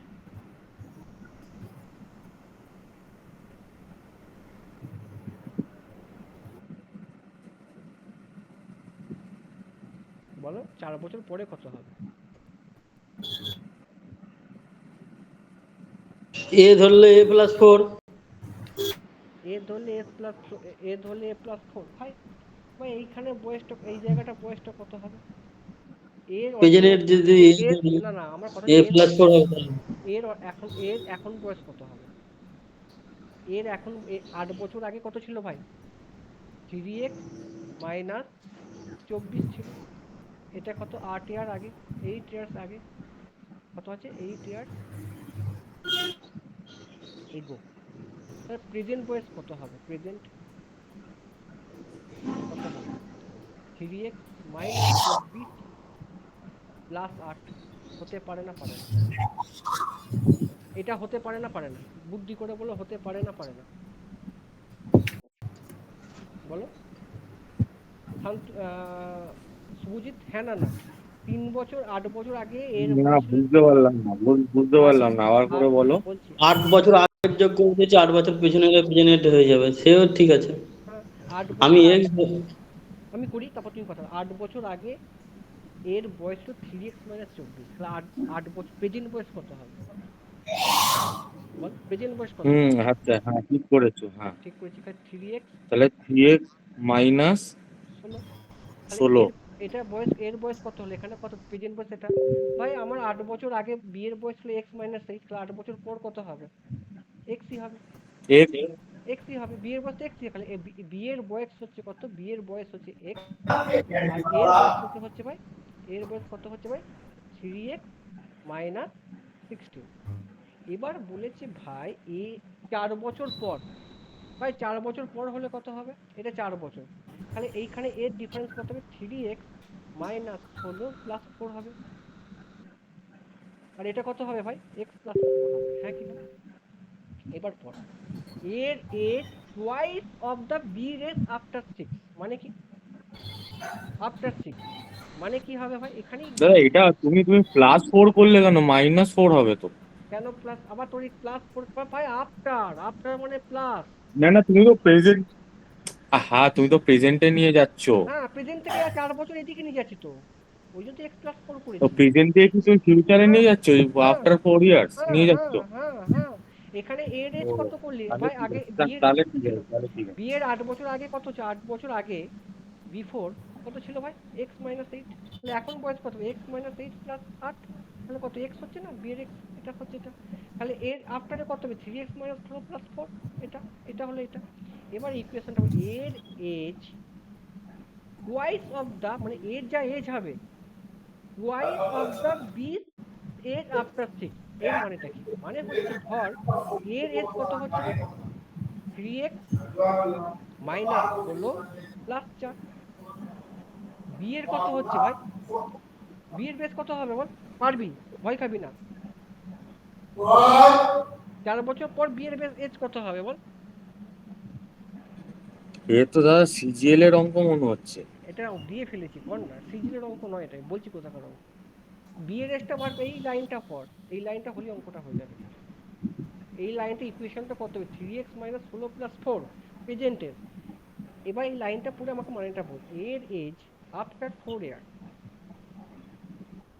বলো 4 বছর পরে কত হবে? এ ধরলে a+4। এ ধরলে এ ধরলে a+4, ভাই ভাই এইখানে বয়সটা, এই জায়গাটা বয়সটা কত হবে? এর প্রেজেন্টের যদি এর না না, আমার কথা a+4 এর হবে তাহলে এর এখন বয়স কত হবে? এর এখন 8 বছর আগে কত ছিল ভাই? 3x মাইনাস 24 ছিল, এটা কত 8 ইয়ার আগে, 8 ইয়ার্স আগে, কত আছে 8 ইয়ার্স এগো। তাহলে প্রেজেন্ট বয়স কত হবে? প্রেজেন্ট কত হবে? 3x minus 24 plus 8। হতে পারে না, পারে না? এটা হতে পারে না, পারে না? বুদ্ধি করে বলো, হতে পারে না, পারে না? বলো সুজিত, হ্যাঁ না না? 3 বছর 8 বছর আগে এর না বয়স ছিল, বুঝতে পারলাম না, বুঝতে আট পারলাম না, আবার করে বলো। বলছি 8 বছর আগের যোগ্য হয়েছে, 8 বছর পেছনে গেলে প্রেজেন্ট হয়ে যাবে, সেও ঠিক আছে। হ্যাঁ 8 আমি বছর এক্স আমি করি, তারপর তুমি কথা। 8 বছর আগে এর বয়স ছিল 3x মাইনাস 24, তাহলে 8 বছর প্রেজেন্ট বয়স কত হবে? বল প্রেজেন্ট বয়স কত হবে? আচ্ছা, হ্যাঁ ঠিক করেছো, হ্যাঁ। ঠিক করেছি, 3x তাহলে 3x মাইনাস 16। তাহলে 16। এটা বয়স, এর বয়স কত হলো এখানে, কত প্রেজেন্ট বয়স এটা? ভাই আমার 8 বছর আগে বিয়ের বয়স ছিল x মাইনাস 8, তাহলে 8 বছর পর কত হবে? xই হবে, x xই হবে, বিয়ের বয়স তো xই, তাহলে বিয়ের বয়স হচ্ছে কত? বিয়ের বয়স হচ্ছে x, আর এর বয়স কত হচ্ছে ভাই? এর বয়স কত হচ্ছে ভাই? 3x minus 16। এবার বলেছে ভাই এ 4 বছর পর, ভাই 4 বছর পর হলে কত হবে? এটা 4 বছর, তাহলে এইখানে এর ডিফারেন্স কত হবে? 3x মাইনাস 16 প্লাস 4 হবে, আর এটা কত হবে ভাই? x প্লাস 4 হবে, হ্যাঁ কি না? এবার পর এর age twice of the B race after 6, মানে কি? আফটার 6 মানে কি হবে ভাই? এখানেই দাদা, এটা তুমি +4 করলে কেন? -4 হবে তো। কেন প্লাস? আবার তোর প্লাস 4 ভাই, আফটার আফটার মানে প্লাস। না না, তুমি তো প্রেজেন্ট, হ্যাঁ তুমি তো প্রেজেন্টে নিয়ে যাচ্ছো। হ্যাঁ প্রেজেন্ট থেকে 4 বছর এদিকে নিয়ে যাচ্ছি তো, ওই জন্য তো x+4 তো করেছি। প্রেজেন্ট থেকে কি তুমি ফিউচারে হ্যাঁ নিয়ে যাচ্ছো? হ্যাঁ আফটার 4 ইয়ার্স হ্যাঁ নিয়ে হ্যাঁ যাচ্ছো? হ্যাঁ হ্যাঁ, এখানে এর এজ ও, কত করলি তাহলে ভাই? ঠিক আগে আছে, বিয়ের এজ তাহলে কত ঠিক ছিল? আছে, তাহলে ঠিক আছে। বিয়ের 8 বছর আগে কত ছিল? 8 বছর আগে বিফোর কত ছিল ভাই? x minus 8। তাহলে এখন বয়স কত? x মাইনাস 8 প্লাস 8, তাহলে কত x হচ্ছে না? বিয়ের x, এটা হচ্ছে এটা। তাহলে এর আফটারে কত হবে? 3x মাইনাস 4 প্লাস 4, এটা এটা হলো এটা। এবার ইকুয়েশনটা এর এজ টুয়াইস অফ দা, মানে এর যা এজ হবে twice of the B age after 6। এর মানেটা কি? মানে হচ্ছে ধর এর এজ কত হচ্ছে ভাই, 3x মাইনাস 16 প্লাস 4। বি এর কত হচ্ছে ভাই, বি এর বেস কত হবে বল, পারবি, ভয় খাবি না। 4 বছর পর বি এর বেস এজ কত হবে বল? এ তো দাদা সিজিএল এর অঙ্ক মনে হচ্ছে। এটা দিয়ে ফেলেছি, কর না, সিজিএর অঙ্ক নয়, এটাই বলছি কোথাকার অঙ্ক। বি এর এজটা বার, এই লাইনটা পর, এই লাইনটা হলে অঙ্কটা হয়ে যাবে। এই লাইনটা ইকুয়েশনটা কত হবে, 3x মাইনাস 16 প্লাস 4 প্রেজেন্টের। এবার এই লাইনটা পুরো আমাকে মানেটা বল, এর age after 4 year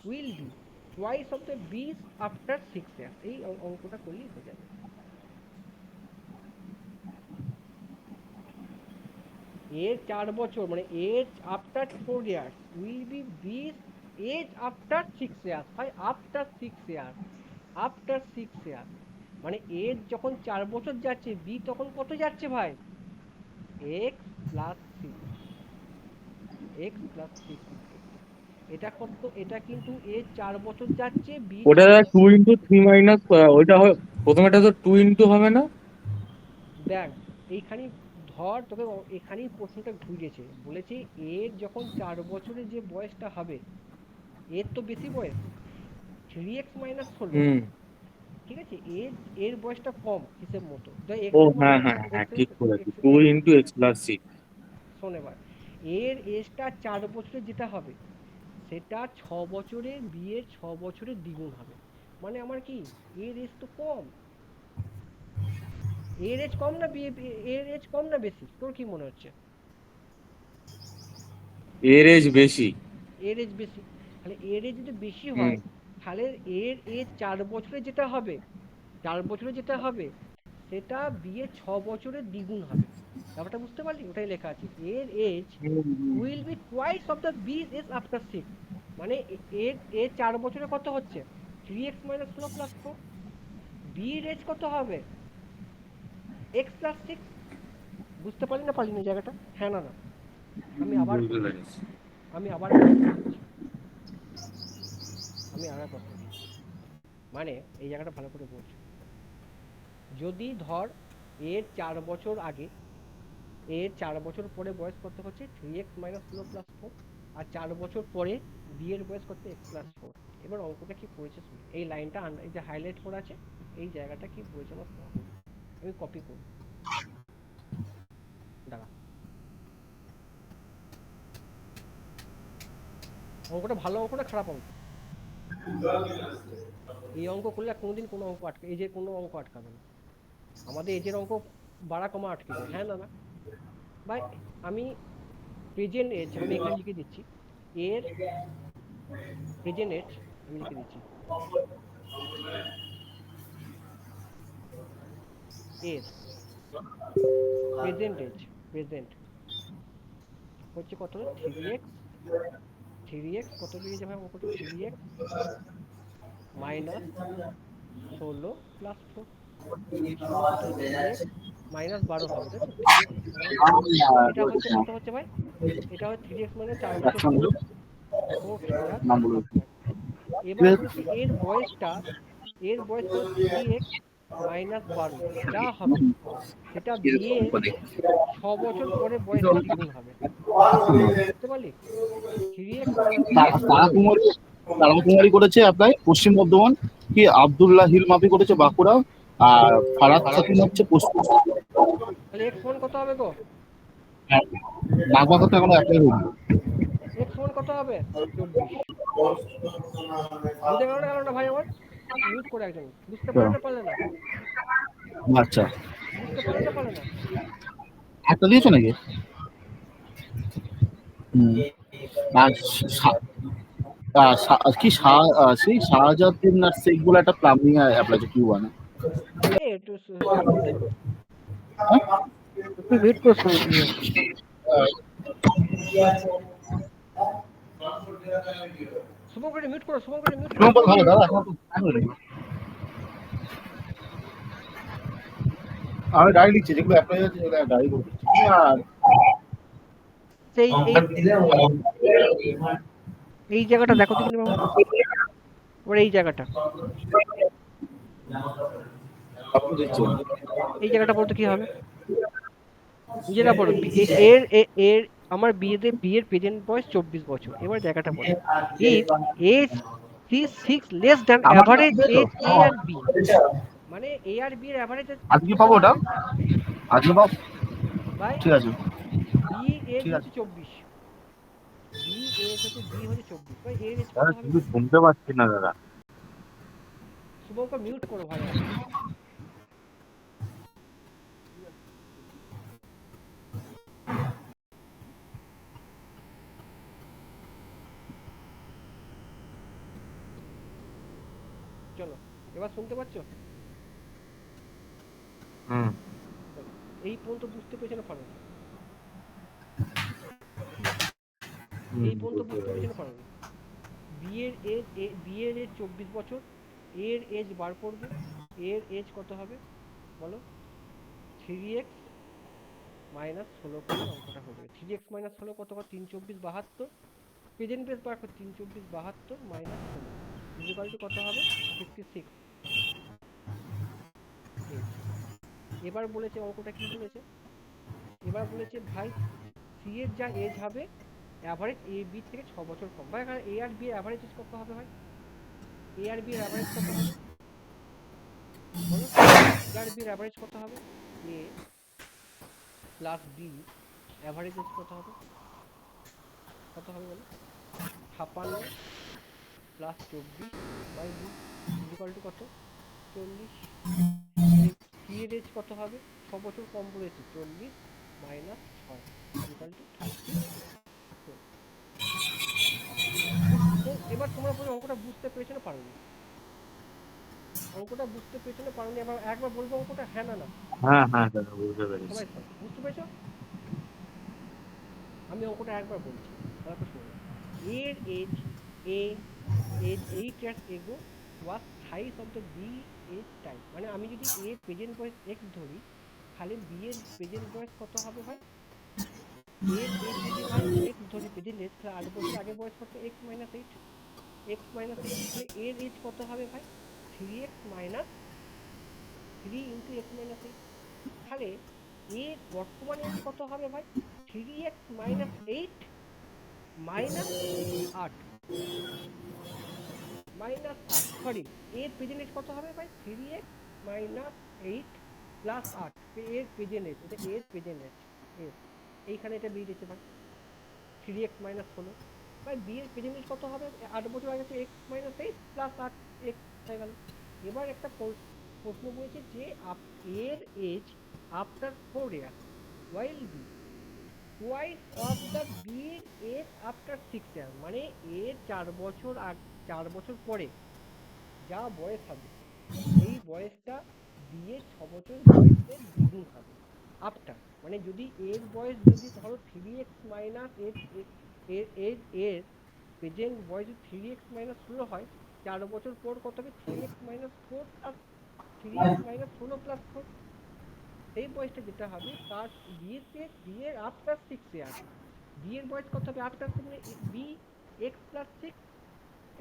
will be twice of the B's after 6 year. এই অঙ্কটা করলেই হয়ে যাবে। এর 4 বছর মানে age after 4 year will be B's age after 6 year, হয় আফটার 6 ইয়ার, আফটার 6 ইয়ার মানে এজ যখন 4 বছর যাচ্ছে বি তখন কত যাচ্ছে ভাই, এক্স প্লাস 6, এক্স প্লাস 6। এটা কত, এটা কিন্তু এজ 4 বছর যাচ্ছে বি ওটা দাদা 2 × 3 মাইনাস ওইটা প্রথমেটা তো 2 × হবে না? দেখ এইখানে ধর তোকে এখানেই প্রশ্নটা ঘুরেছে, বলেছে এর যখন 4 বছরের যে বয়সটা হবে, এর তো বেশি বয়স 3x মাইনাস 16, হুম। ঠিক আছে, এর এর বয়সটা কম হিসেব মতো, ও হ্যাঁ হ্যাঁ হ্যাঁ, ঠিক করেছি, 2 × x+6। শোন এবার, এর এজটা 4 বছরের যেটা হবে সেটা 6 বছরের বিয়ের 6 বছরের দ্বিগুণ হবে। মানে আমার কি, এর এজ তো কম, এর এজ কম না বিয়ে, এর এজ কম না বেশি, তোর কি মনে হচ্ছে? এর এজ বেশি। এর এজ বেশি, তাহলে এর এজ যদি বেশি হুম। হয় তাহলে এর এজ 4 বছরে যেটা হবে, 4 বছরে যেটা হবে সেটা বিয়ে 6 বছরের দ্বিগুণ হবে। ব্যাপারটা বুঝতে পারলি? ওটাই লেখা আছে, এর age will be twice of the B age after 6। মানে এর এজ 4 বছরে কত হচ্ছে, 3x মাইনাস 16 প্লাস 4। বি এর এজ কত হবে, x প্লাস 6। বুঝতে পারলি না পারলি না জায়গাটা? হ্যাঁ না না, আমি আবার বুঝতে করে দিচ্ছি, পেরেছি। আমি আবার করে দিচ্ছি, আমি আর একবার করে দিচ্ছি। মানে এই জায়গাটা ভালো করে বোঝ, যদি ধর এর 4 বছর আগে, এর 4 বছর পরে বয়স কত হচ্ছে 3x মাইনাস 16 প্লাস 4, আর 4 বছর পরে বি এর বয়স কত x প্লাস 4। এবার অঙ্কটা কি করেছে শুনি, এই লাইনটা এই যে হাইলাইট করা আছে এই জায়গাটা কি বলেছে আমার পড়। আমি কপি করব, দাঁড়া, অঙ্কটা ভালো অঙ্ক না খারাপ অঙ্ক? এই অঙ্ক করলে কোনোদিন কোনো অঙ্ক আটকে, এই যে কোনো অঙ্ক আটকাবে না আমাদের, এজের অঙ্ক বাড়া কমা আটকে যায়, হ্যাঁ না না ভাই। আমি প্রেজেন্ট এজ আমি এখানে লিখে দিচ্ছি, এর প্রেজেন্ট এজ আমি লিখে দিচ্ছি, এর প্রেজেন্ট এজ, প্রেজেন্ট হচ্ছে কত, 3x, 3x কত বেরিয়ে যাবে অঙ্কটা, 3x মাইনাস 16 প্লাস 4। 16 কত, 3x মাইনাস 12 হবে, তাই তো, 3x মাইনাস 12। এটা হচ্ছে কত হচ্ছে ভাই, এটা হচ্ছে 3x মানে 4 বছর পর 4 ইয়ার আফটার। এবার বলছে এর বয়সটা, এর বয়স কত, 3x মাইনাস 12 যা হবে সেটা বিয়ের 6 বছর পরে বয়সের দ্বিগুণ হবে। বুঝতে পারলি, 3x মাইনাস 12। তারাকুমারী তারাকুমারী করেছে আপনার পশ্চিম বর্ধমান, কি আব্দুল্লাহ হিল মাফি করেছে বাঁকুড়া, আর ফারাদ খাতুন হচ্ছে পশ্চিম। তাহলে x সমান কত হবে গো, বাগবাগ তো এখনো অ্যাপ্লাই হয়নি। x সমান কত হবে, 24। বুঝতে গেল না ভাই আমার? মিউট করে একজন, বুঝতে পারলে না পারলে না, আচ্ছা, বুঝতে পারলে না পারলে না? একটা দিয়েছো নাকি? হুম। আর কি সেই শাহজাদিন না শেখ বলে একটা প্লাম্বিং অ্যাপ্লাই কি মানে? এই একটু মিউট করো, একটু মিউট করো শুনে। শুভম করে মিউট করো, শুভম করে মিউট করো। ভালো দাদা, এখন তো time হয়ে গেল। আমি ডায়রি লিখছি, যেগুলো অ্যাপ্লাই হচ্ছে সেগুলো ডায়রি করে দিচ্ছি। আর সেই এই জায়গাটা দেখো তো কিন্তু বাবু, ওর এই জায়গাটা, আপনি দিচ্ছি। এই জায়গাটা বলতে কি হবে যেটা বলো এর আমার বিয়ের প্রেজেন্ট বয়স 24 বছর। এবার জায়গাটা বলো, ইফ এজ 6 লেস দ্যান আমারটা অ্যাভারেজ হবে তো? এজ এ আর বি, মানে এ আর বি এর অ্যাভারেজ আজকে কত পাবো ওটা? হবে আজকে পাবো? ভাই? ঠিক আছে, বি এজ ঠিক আছে। হচ্ছে 24, বি হচ্ছে 24 ভাই, এর এজ কত দাদা হবে কিছু ভাই? শুনতে পাচ্ছি না দাদা। শুভঙ্কর মিউট করো ভাই আমাকে। চলো, এবার শুনতে পাচ্ছো? হুম। চলো, এই পর্যন্ত বুঝতে পেরেছো না পারোনি? এই পর্যন্ত বুঝতে বুঝতে পেরেছো পেরেছি। না পারোনি? বিয়ের এজ 24 বছর, এর এজ বার করবে, এর এজ কত হবে বলো? 3x মাইনাস 16 করলে অঙ্কটা হয়ে যাবে। 3x মাইনাস 16 কত হয়? 3 24 72, প্রেজেন্ট বেস বার করে 3 24 72 মাইনাস 16 ইকুয়াল টু কত হবে? 56 এজ। এবার বলেছে অঙ্কটা কি বলেছে? এবার বলেছে ভাই সি এর যা এজ হবে অ্যাভারেজ এ বি থেকে 6 বছর কম। ভাই এ আর বি এর অ্যাভারেজ এজ কত হবে ভাই? এ আর বি এর অ্যাভারেজ কত হবে বলো? এ আর বি এর অ্যাভারেজ কত হবে? A plus B average age কত হবে? কত হবে বলো? 56 plus 24 by B equal to কত? 40। সি এর এজ কত হবে? 6 বছর কম বলেছে, 40 মাইনাস 6 ইকুয়াল টু 34। তো এবার তোমরা বলো অঙ্কটা বুঝতে পেরেছো না পারোনি? অঙ্কটা বুঝতে পেরেছো না পারোনি? এবার একবার বলবো অঙ্কটা, হ্যাঁ না না? হ্যাঁ হ্যাঁ দাদা বুঝতে পেরেছি। সবাই বুঝতে পেরেছো? আমি অঙ্কটা একবার বলছি, ভালো করে শুনে নাও। এর age A age 8 years ago was thrice of the b age time, মানে আমি যদি এ প্রেজেন্ট বয়স x ধরি, তাহলে বি এর প্রেজেন্ট বয়স কত হবে ভাই? এর এজ যদি ভাই x ধরি প্রেজেন্ট এজ, তাহলে 8 বছর আগে বয়স কত? x মাইনাস 8, তাহলে এর এজ কত হবে ভাই? 3x minus 3 into x minus 8। তাহলে এর বর্তমান এজ কত হবে ভাই? 3x minus 8 minus 8 minus 8, sorry, এর প্রেজেন্ট এজ কত হবে ভাই? 3x মাইনাস 8 প্লাস 8, এর প্রেজেন্ট এজ, এটা এর প্রেজেন্ট এজ, এর এইখানে এটা বেরিয়েছে ভাই 3x মাইনাস 16। ভাই বি এর প্রেজেন্ট এজ কত হবে? 8 বছর আগে তো x মাইনাস 8 প্লাস 8 x হয়ে গেল। এবার একটা প্রশ্ন বলেছে যে এর age after 4 years while b twice of the b age after 6 years, মানে এর 4 বছর পরে যা বয়স হবে সেই বয়সটা বি এর 6 বছর বয়সের দ্বিগুণ হবে আফটার, মানে যদি এর বয়স যদি ধরো 3x মাইনাস 8, এর এর এর প্রেজেন্ট বয়স যদি 3x মাইনাস 16 হয়, 4 বছর পর কত হবে? 3x minus 4 plus 3x minus 16 plus 4, এই বয়সটা যেটা হবে তার বি এর আফটার 6 ইয়ার, বি এর বয়স কত হবে আফটার 6, মানে বি এক্স প্লাস 6,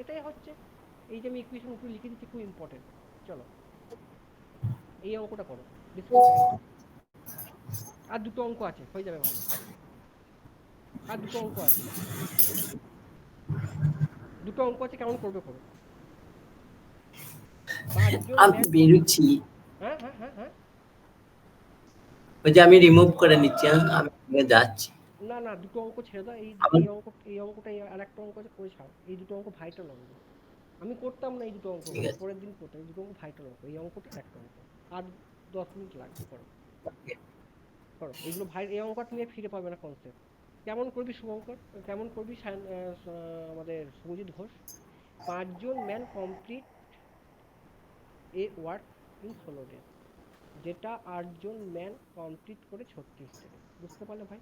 এটাই হচ্ছে। এই যে আমি ইকুয়েশন উপরে লিখে দিচ্ছি, খুব ইম্পর্টেন্ট। চলো এই অঙ্কটা করো, বেশি টাইম নেই, আর দুটো অঙ্ক আছে হয়ে যাবে ভাই, আর দুটো অঙ্ক আছে, দুটো অঙ্ক আছে, কেমন করবে করো। 5 জন আমি ম্যান, বেরোচ্ছি, হ্যাঁ হ্যাঁ হ্যাঁ হ্যাঁ, ওই যে আমি রিমুভ করে নিচ্ছি, হ্যাঁ? আমি যাচ্ছি। না না দুটো অঙ্ক ছেড়ে দাও, আমি এই অঙ্কটা আর একটা অঙ্ক আছে করে ছাড়ো, এই দুটো অঙ্ক ভাইটাল অঙ্ক, আমি করতাম না এই দুটো অঙ্ক ঠিক ভাই, আছে। পরের দিন করতাম, এই দুটো অঙ্ক ভাইটাল অঙ্ক, এই অঙ্কটা আর একটা অঙ্ক, আর 10 মিনিট লাগবে, করো করো এইগুলো ভাই, এই অঙ্ক তুমি আর ফিরে পাবে না কনসেপ্ট। কেমন করবি শুভঙ্কর, কেমন করবি আমাদের শুভজিৎ ঘোষ? 5 জন man complete a work in 16 days, যেটা 8 জন ম্যান কমপ্লিট করে 36 দিনে, বুঝতে পারলে ভাই?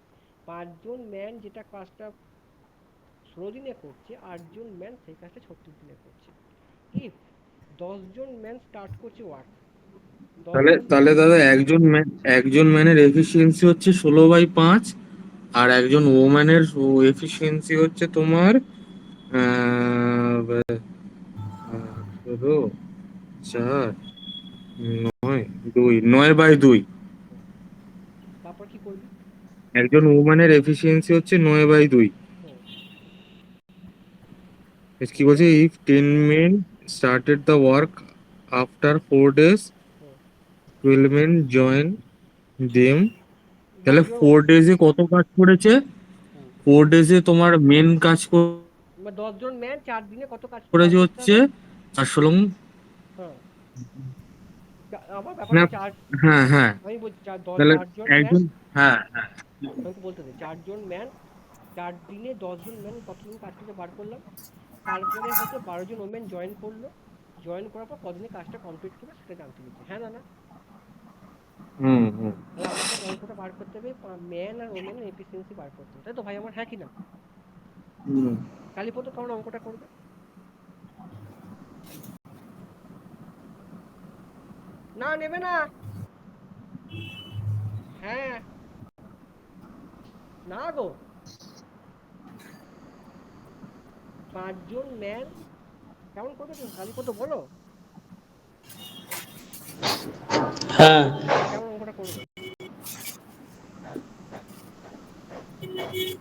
5 জন ম্যান যেটা কাজটা 16 দিনে করছে, 8 জন ম্যান সেই কাজটা 36 দিনে করছে। ইফ 10 জন ম্যান স্টার্ট করছে ওয়ার্ক, দশ তাহলে জন তাহলে দাদা একজন ম্যানের এফিসিয়েন্সি হচ্ছে 16/5, আর একজন ওম্যানের এফিসিয়েন্সি হচ্ছে তোমার 18, 4, 9, 2, 9/2। তারপর কি করবি? একজন ওম্যানের এফিসিয়েন্সি হচ্ছে 9/2। হুম, কি দিয়ে বলছে, if 10 men started the work after 4 days, hmm, 12 men join them। তাহলে 10 জন 4 ডেজে কত কাজ করেছে? হুম, 4 ডেজে তোমার মেন কাজ এবার 10 জন ম্যান 4 দিনে কত কাজ করেছে করতে হচ্ছে হবে? 4 হ্যাঁ, আমার না, ব্যাপারটা চার, হ্যাঁ হ্যাঁ, আমি বলছি তাহলে 4 জন ম্যান, একজন, হ্যাঁ হ্যাঁ, আমাকে বলতে দে 4 জন ম্যান 4 দিনে 10 জন ম্যান কতদিন কাজ করতে বার করলাম, তারপরে হচ্ছে 12 জন ওমেন জয়েন করলো, জয়েন করার পর কদিনে কাজটা কমপ্লিট করবে সেটা জানতে দিচ্ছে, হ্যাঁ না না? হুম হুম, তাহলে আমাকে অঙ্কটা বার করতে হবে, ম্যান আর ওমেনের এফিসিয়েন্সি বার করতে হবে, তাই তো ভাই আমার, হ্যাঁ কি না? হুম। কালীপদ কেমন অঙ্কটা করবে? না নেবে না, হ্যাঁ না গো, 5 জন ম্যান কেমন করবে তুমি কালীপদ বলো, হ্যাঁ। কেমন অঙ্কটা করবে?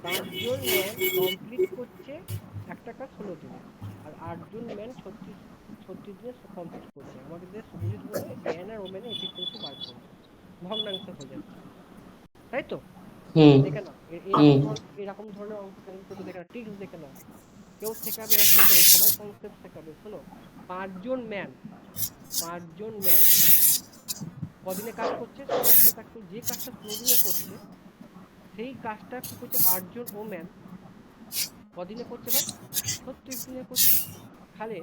5 জন ম্যান কমপ্লিট করছে একটা কাজ 16 দিনে, আর 8 জন ম্যান 36 দিনে কমপ্লিট করছে, আমাকে দিয়ে শুধু বললো ম্যান আর ওম্যানের এফিসিয়েন্সি বার করবে, ভগ্নাংশে হয়ে যাচ্ছে, তাই তো? হুম দেখে নাও হুম। এরকম ধরনের অঙ্ক কিন্তু দেখে নাও, ট্রিক্স দেখে নাও, কেউ শেখাবে না ধরে ধরে, সবাই কনসেপ্ট শেখাবে। শোনো, 5 জন ম্যান 5 জন ম্যান কদিনে কাজ করছে? 16 দিনে কাজ করছে, যে কাজটা 16 দিনে করছে সেই কাজটা কি করছে 8 জন ওম্যান কদিনে করছে ভাই? 36 দিনে করছে। তাহলে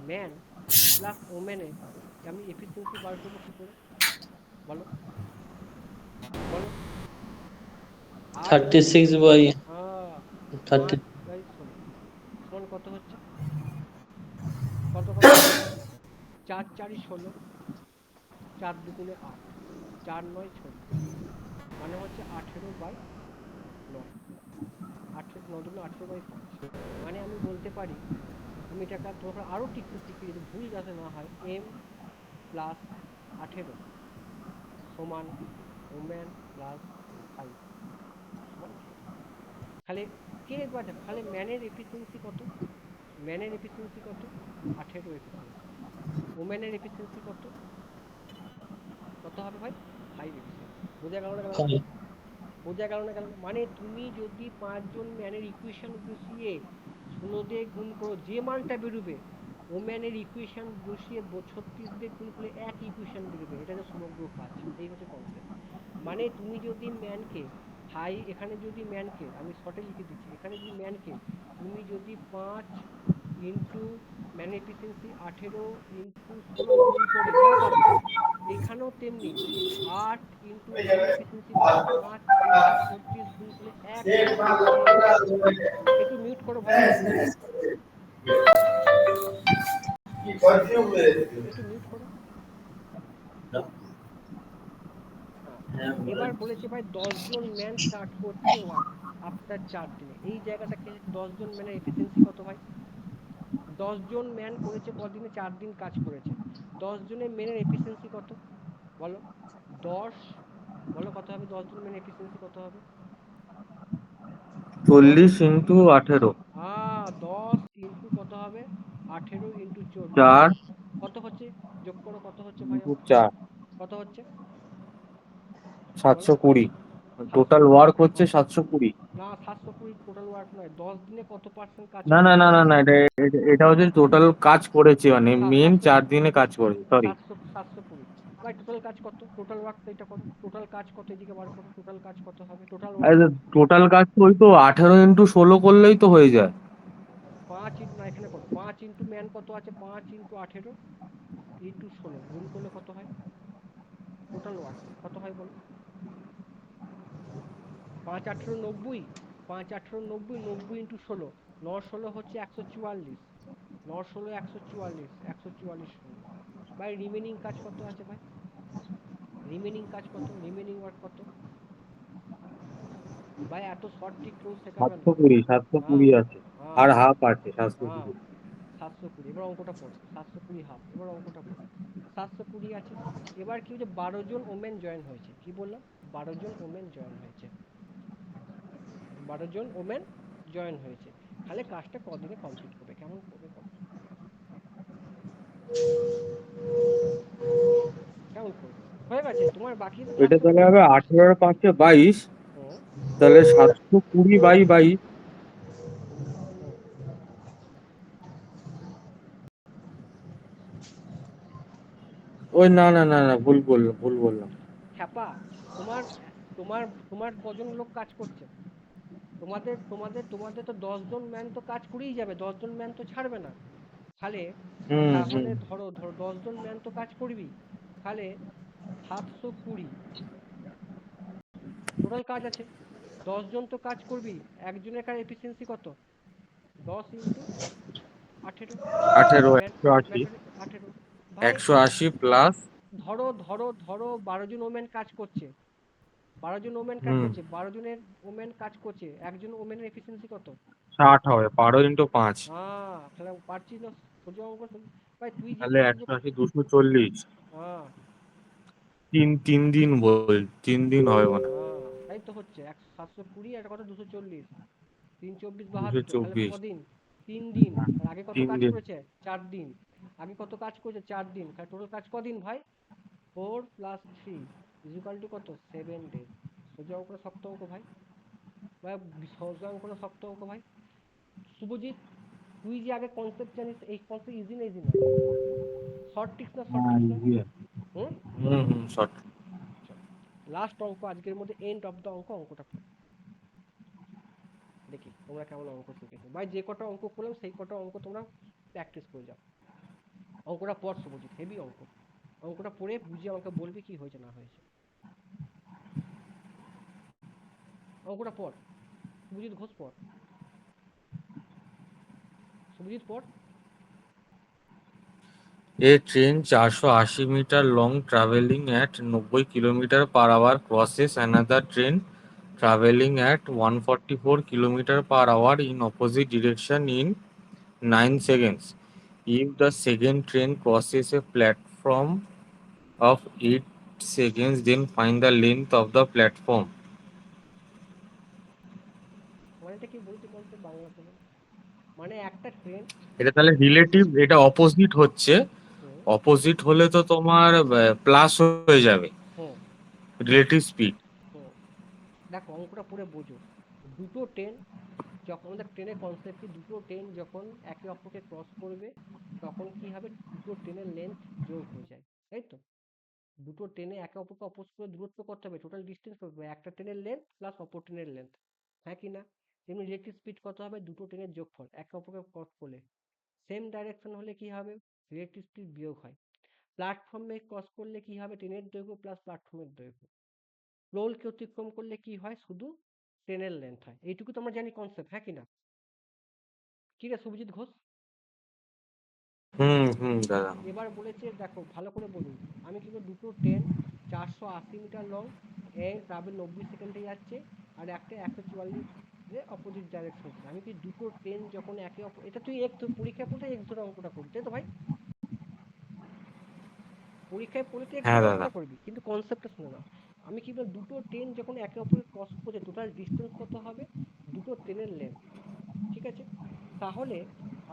ম্যান প্লাস ওম্যানের আমি এফিসিয়েন্সি বার করবো কি করে বলো, বলো? 8 36 বাই আহ, 30। 5/16 সমান কত হচ্ছে? কত কত হচ্ছে? 4×4 = 16, 4×2 = 8, 4×9 = 16, মানে হচ্ছে 18/9, 9×2 = 18/5, মানে আমি বলতে পারি, আমি এটাকে তোমাকে আরো টিকতে শিখি যদি ভুল যাতে না হয়, m প্লাস 18 সমান ওম্যান প্লাস 5 সমান 10। তাহলে কে একবার দেখো, তাহলে ম্যানের এফিসিয়েন্সি কত? ম্যানের এফিসিয়েন্সি কত? 18 এফিসিয়েন্সি। ওম্যানের এফিসিয়েন্সি কত? কত হবে ভাই? 5 এফিসিয়েন্সি। বোঝা গেল না গেল না? বোঝা গেল না গেল না? মানে তুমি যদি 5 জন ম্যানের ইকুয়েশন বসিয়ে 16 দিয়ে গুণ করো, যে মানটা বেরোবে ওম্যানের ইকুয়েশন বসিয়ে 36 দিয়ে গুণ করলে এক ইকুয়েশন বেরোবে, এটা হচ্ছে সমগ্র কাজ, এই হচ্ছে কনসেপ্ট। মানে তুমি যদি ম্যানকে এখানে যদি ম্যানকে আমি শর্টে লিখে দিচ্ছি, এখানে যদি ম্যানকে তুমি যদি 5 ইন্টু ম্যান এফিসিয়েন্সি 18 ইন্টু 16 গুণ করে যা পাবে, এখানেও তেমনি 8 ইন্টু ওম্যান এফিসিয়েন্সি মানে 5 ইন্টু 36 গুণ করলে এক ইকুয়েশন পেয়ে যাবে। একটু মিউট করো ভাই, একটু মিউট করো। হ্যাঁ, এবার বলেছে ভাই 10 জন ম্যান স্টার্ট করছে ওয়ার্ক আফটার 4 দিনে, এই জায়গাটাকে 10 জন ম্যানের এফিসিয়েন্সি কত ভাই? 10 জন ম্যান করেছে কদিনে? 4 দিন কাজ করেছে, 10 জনের ম্যানের এফিসিয়েন্সি কত বলো? 10, বলো কত হবে? 10 জন ম্যানের এফিসিয়েন্সি কত হবে? 10, 40 × 18, 10 ইন্টু কত হবে? 18 ইন্টু 4 কত হচ্ছে? যোগ করো, কত হচ্ছে ভাই × আমার? 4, কত হচ্ছে বলো? 720। টোটাল 720। ওয়ার্ক হচ্ছে 720। না, 720 টোটাল ওয়ার্ক নয়, 10 দিনে কত পার্সেন্ট কাজ না না করেছে? না না না, এটা হচ্ছে টোটাল কাজ করেছে, মানে মেন 700, 4 দিনে কাজ করেছে, সরি। 720 ভাই, টোটাল কাজ কত? টোটাল ওয়ার্ক তো এটা করো, টোটাল কাজ কত এদিকে বার করো, টোটাল কাজ কত হবে? টোটাল ওয়ার্ক কত? টোটাল কাজ তো ওই তো 18 × 16 করলেই তো হয়ে যায়। 5 ইন্টু না, এখানে করো 5 ইন্টু ম্যান কত আছে? 5 ইন্টু 18 ইন্টু 16 গুণ করলে কত হয়? টোটাল ওয়ার্ক কত হয় বলো? 5×18 = 90, 5×18 = 90 ইন্টু 16, 9×16 হচ্ছে 144, 9×16 144, 144 শূন্য। ভাই রিমেনিং কাজ কত আছে ভাই? রিমেনিং কাজ কত, রিমেনিং ওয়ার্ক কত ভাই? এত শর্ট ট্রিক কেউ শেখাবে না। 720, 720 হ্যাঁ আছে, হ্যাঁ আর হাফ আছে হ্যাঁ 720। 720, এবার অঙ্কটা পড়, 720 হাফ, এবার অঙ্কটা পড়। 720 আছে, এবার কি হচ্ছে, 12 জন ওমেন জয়েন হয়েছে, কি বললাম, 12 জন ওমেন জয়েন হয়েছে, 12 জন ওমেন জয়েন হয়েছে, তাহলে কাজটা কদিনে কমপ্লিট করবে, কেমন করবে বলো, কেমন করবে? হয়ে গেছে তোমার, বাকি এটা সাতশো তাহলে কুড়ি হবে 18 আর 5 22, হুম তাহলে 720/22। হুম ওই না না না না, ভুল বললাম। খ্যাপা, তোমার তোমার তোমার কজন লোক কাজ করছে? তোমাদের তো 10 জন ম্যান তো কাজ করেই যাবে, 10 জন ম্যান তো ছাড়বে না, তাহলে হুম হুম। তাহলে ধরো ধরো 10 জন ম্যান তো কাজ করবি, তাহলে 720 টোটাল কাজ আছে, 10 জন তো কাজ করবি, একজনের কাজ এফিসিয়েন্সি কত, 10 × 18, 18, ম্যান 180। 18 ভাই। 180 প্লাস। ধরো 12 জন ওমেন কাজ করছে, 12 জন ওমেন কাজ হুম, করছে, 12 জনের ওমেন কাজ করছে, একজন ওমেনের এফিসিয়েন্সি কত? 60 হবে, 12 × 5। তাহলে পারছিস না, সোজা অঙ্ক ভাই, তুই যে তাহলে কত যে 180, 240। হ্যাঁ তিন দিন হবে মানে। তাই তো হচ্ছে, 720 আর কত, 240, 3 × 24 = 72, তাহলে 224। কদিন, 3 দিন। আর আগে কত তিন কাজ দিন করেছে, 4 দিন, আগে কত কাজ করেছে, 4 দিন, তাহলে টোটাল কাজ কদিন ভাই, 4 + 3 = কত, 7 days। সোজা অঙ্ক না শক্ত অঙ্ক ভাই, ভাই সোজা অঙ্ক না শক্ত অঙ্ক ভাই? শুভজিৎ, তুই যে আগে কনসেপ্ট জানিস, এই কনসেপ্ট ইজি না ইজি না, শর্ট ট্রিক্স না শর্ট হ্যাঁ, ট্রিক্স না? easy আছে। হুম হুম হুম, শর্ট। লাস্ট অঙ্ক আজকের মধ্যে, এন্ড অফ দ্য অঙ্কটা পড়, দেখি তোমরা কেমন অঙ্ক শিখেছো ভাই। যে কটা অঙ্ক করলাম সেই কটা অঙ্ক তোমরা প্র্যাকটিস করে যাও। অঙ্কটা পড় শুভজিৎ, হেভি অঙ্ক, অঙ্কটা পড়ে বুঝিয়ে আমাকে বলবি কি হয়েছে না হয়েছে। অঙ্কটা পড়, শুভজিৎ ঘোষ পড়, শুভজিৎ পড়। A train 480 meter long traveling at 90 km/h crosses another train traveling at 144 km/h in opposite direction in 9 seconds. If the second train crosses a platform of 8 seconds, then find the length of the platform. মানে এটা কি বলতে, concept বাংলাতে বল। মানে একটা train, এটা তাহলে relative, এটা অপোজিট হচ্ছে। হুম অপোজিট হলে তো তোমার প্লাস হয়ে যাবে হুম রিলেটিভ স্পিড। হুম দেখো অঙ্কটা পড়ে বোঝো। দুটো ট্রেন, যখন আমাদের ট্রেনের কনসেপ্ট কি, দুটো ট্রেন যখন একে অপরকে ক্রস করবে, তখন কি হবে, দুটো ট্রেনের লেন্থ যোগ হয়ে যায়, তাই তো? দুটো ট্রেনে একে অপরকে অপোজ করে দূরত্ব করতে হবে, টোটাল ডিস্টেন্স কত হবে, একটা ট্রেনের লেন্থ প্লাস অপর ট্রেনের লেন্থ, হ্যাঁ কি না? তেমনি রিলেটিভ স্পিড কত হবে, দুটো ট্রেনের যোগফল একে অপরকে ক্রস করলে, সেম ডাইরেকশন হলে কি হবে, রিলেটিভ স্পিড বিয়োগ হয়। প্ল্যাটফর্মে ক্রস করলে কি হবে, ট্রেনের দৈর্ঘ্য প্লাস প্ল্যাটফর্মের দৈর্ঘ্য। পোলকে অতিক্রম করলে কি হয়, শুধু ট্রেনের লেন্থ হয়। এইটুকু তো আমরা জানি কনসেপ্ট, হ্যাঁ কি না? কি রে শুভজিৎ ঘোষ? হুম হুম দাদা। এবার বলেছে দেখো ভালো করে বলুন, আমি কি করে, দুটো train 480 metre long, a travel 90 সেকেন্ডে যাচ্ছে, আর একটা 144 অপোজিট ডাইরেকশন থেকে, আমি কি দুটো ট্রেন যখন একে অপর, এটা তুই পরীক্ষায় পড়তে এক্স ধরে অঙ্কটা করবি, তাই তো ভাই? পরীক্ষায় পড়লে তুই এক্স হ্যাঁ ধরে দাদা। অঙ্কটা করবি, কিন্তু কনসেপ্টটা শুনে নাও। আমি কি বল, দুটো ট্রেন যখন একে অপরকে ক্রস করছে, টোটাল ডিস্টেন্স কত হবে, দুটো ট্রেনের লেন্থ, ঠিক আছে? তাহলে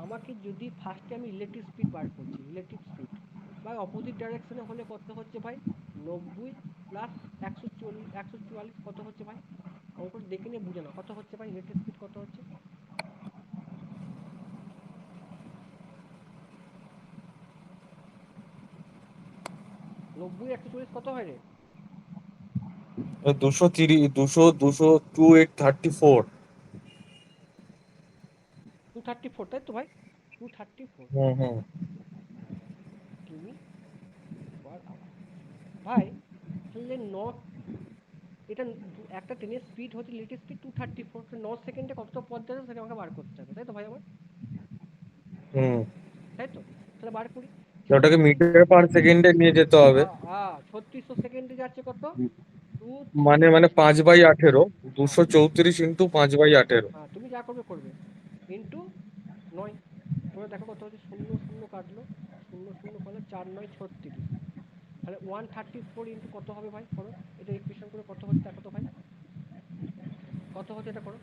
আমাকে যদি ফার্স্টে আমি রিলেটিভ স্পিড বার করছি, রিলেটিভ স্পিড বা অপোজিট ডাইরেকশনে হলে কত হচ্ছে ভাই, 90 প্লাস 144 কত হচ্ছে ভাই? অঙ্কটা দেখে নিয়ে বুঝে নাও, কত হচ্ছে ভাই, রিলেটিভ স্পিড কত হচ্ছে? 90 140 কত হয় রে? 230, 200, 234। 234, তাই তো ভাই, 234 হুম হুম। কিমি পার আওয়ার ভাই। তাহলে এটা একটা ট্রেনের স্পিড হচ্ছে, রিলেটিভ স্পিড 234, 9 সেকেন্ডে কতটা পথ যাবে সেটা আমাকে বার করতে হবে, তাই তো ভাই আমার? হুম। তাই তো, তাহলে বার করি। ওটাকে রিলেটিভ স্পিড মিটার পার সেকেন্ডে নিয়ে যেতে হবে। 3600 সেকেন্ডে যাচ্ছে কত? 2 মানে 5/18, 234 ইন্টু 5/18। হ্যাঁ, তুমি যা করবে করবে, ইন্টু 9 করে দেখো কত হচ্ছে। শূন্য শূন্য কাটলো, শূন্য শূন্য করলে 4 9 36, তাহলে 134 ইন্টু কত হবে ভাই? করো এটা ইকুয়েশন করে, কত হচ্ছে দেখো তো ভাই, কত হচ্ছে এটা করো।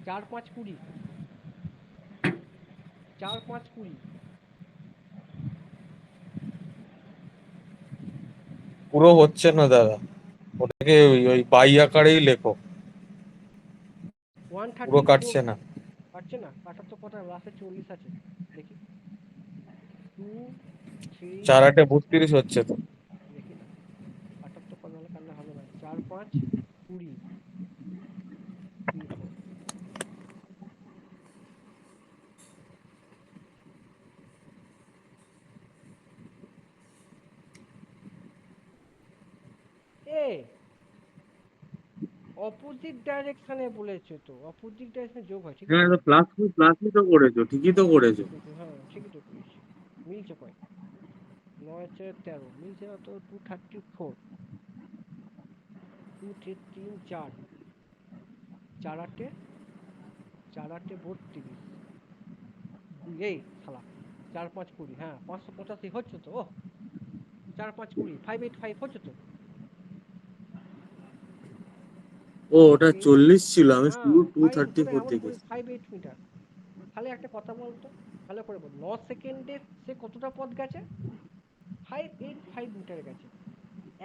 4 5 20, 4 5 20, পুরো হচ্ছে না দাদা, ওটাকে ওই বাই আকারেই লেখো, পুরো 134 কাটছে না। কাটছে না? কাটার তো কটা লাস্টে 40 আছে, দেখি 2 3, 4 8 32 হচ্ছে তো। দেখি না, কাটার তো কটা হলে কাটলে হবে না। 4 5 20, 3 4, এ অপোজিট ডাইরেকশনে বলেছে তো, অপোজিট ডাইরেকশনে যোগ হয়, ঠিক হ্যাঁ, আছে। তো প্লাসই তো করেছো, ঠিকই তো করেছো। হ্যাঁ ঠিকই তো করেছি, মিলছে কয়? 9 4 13 মিলছে না তো। 234, 2 3 3 4, 4 8 4 8 32, এই শালা 4 5 20, হ্যাঁ 585 হচ্ছে তো। ও 4 5 20, 585 হচ্ছে তো। ও, ওটা 5 8, 40 ছিল, আমি হ্যাঁ শুধু 5 করে 234 এমন করে দেখেছি। 58 মিটার। তাহলে একটা কথা বলতো, ভালো করে বল, 9 সেকেন্ডে সে কতটা পথ গেছে? 585 মিটার গেছে।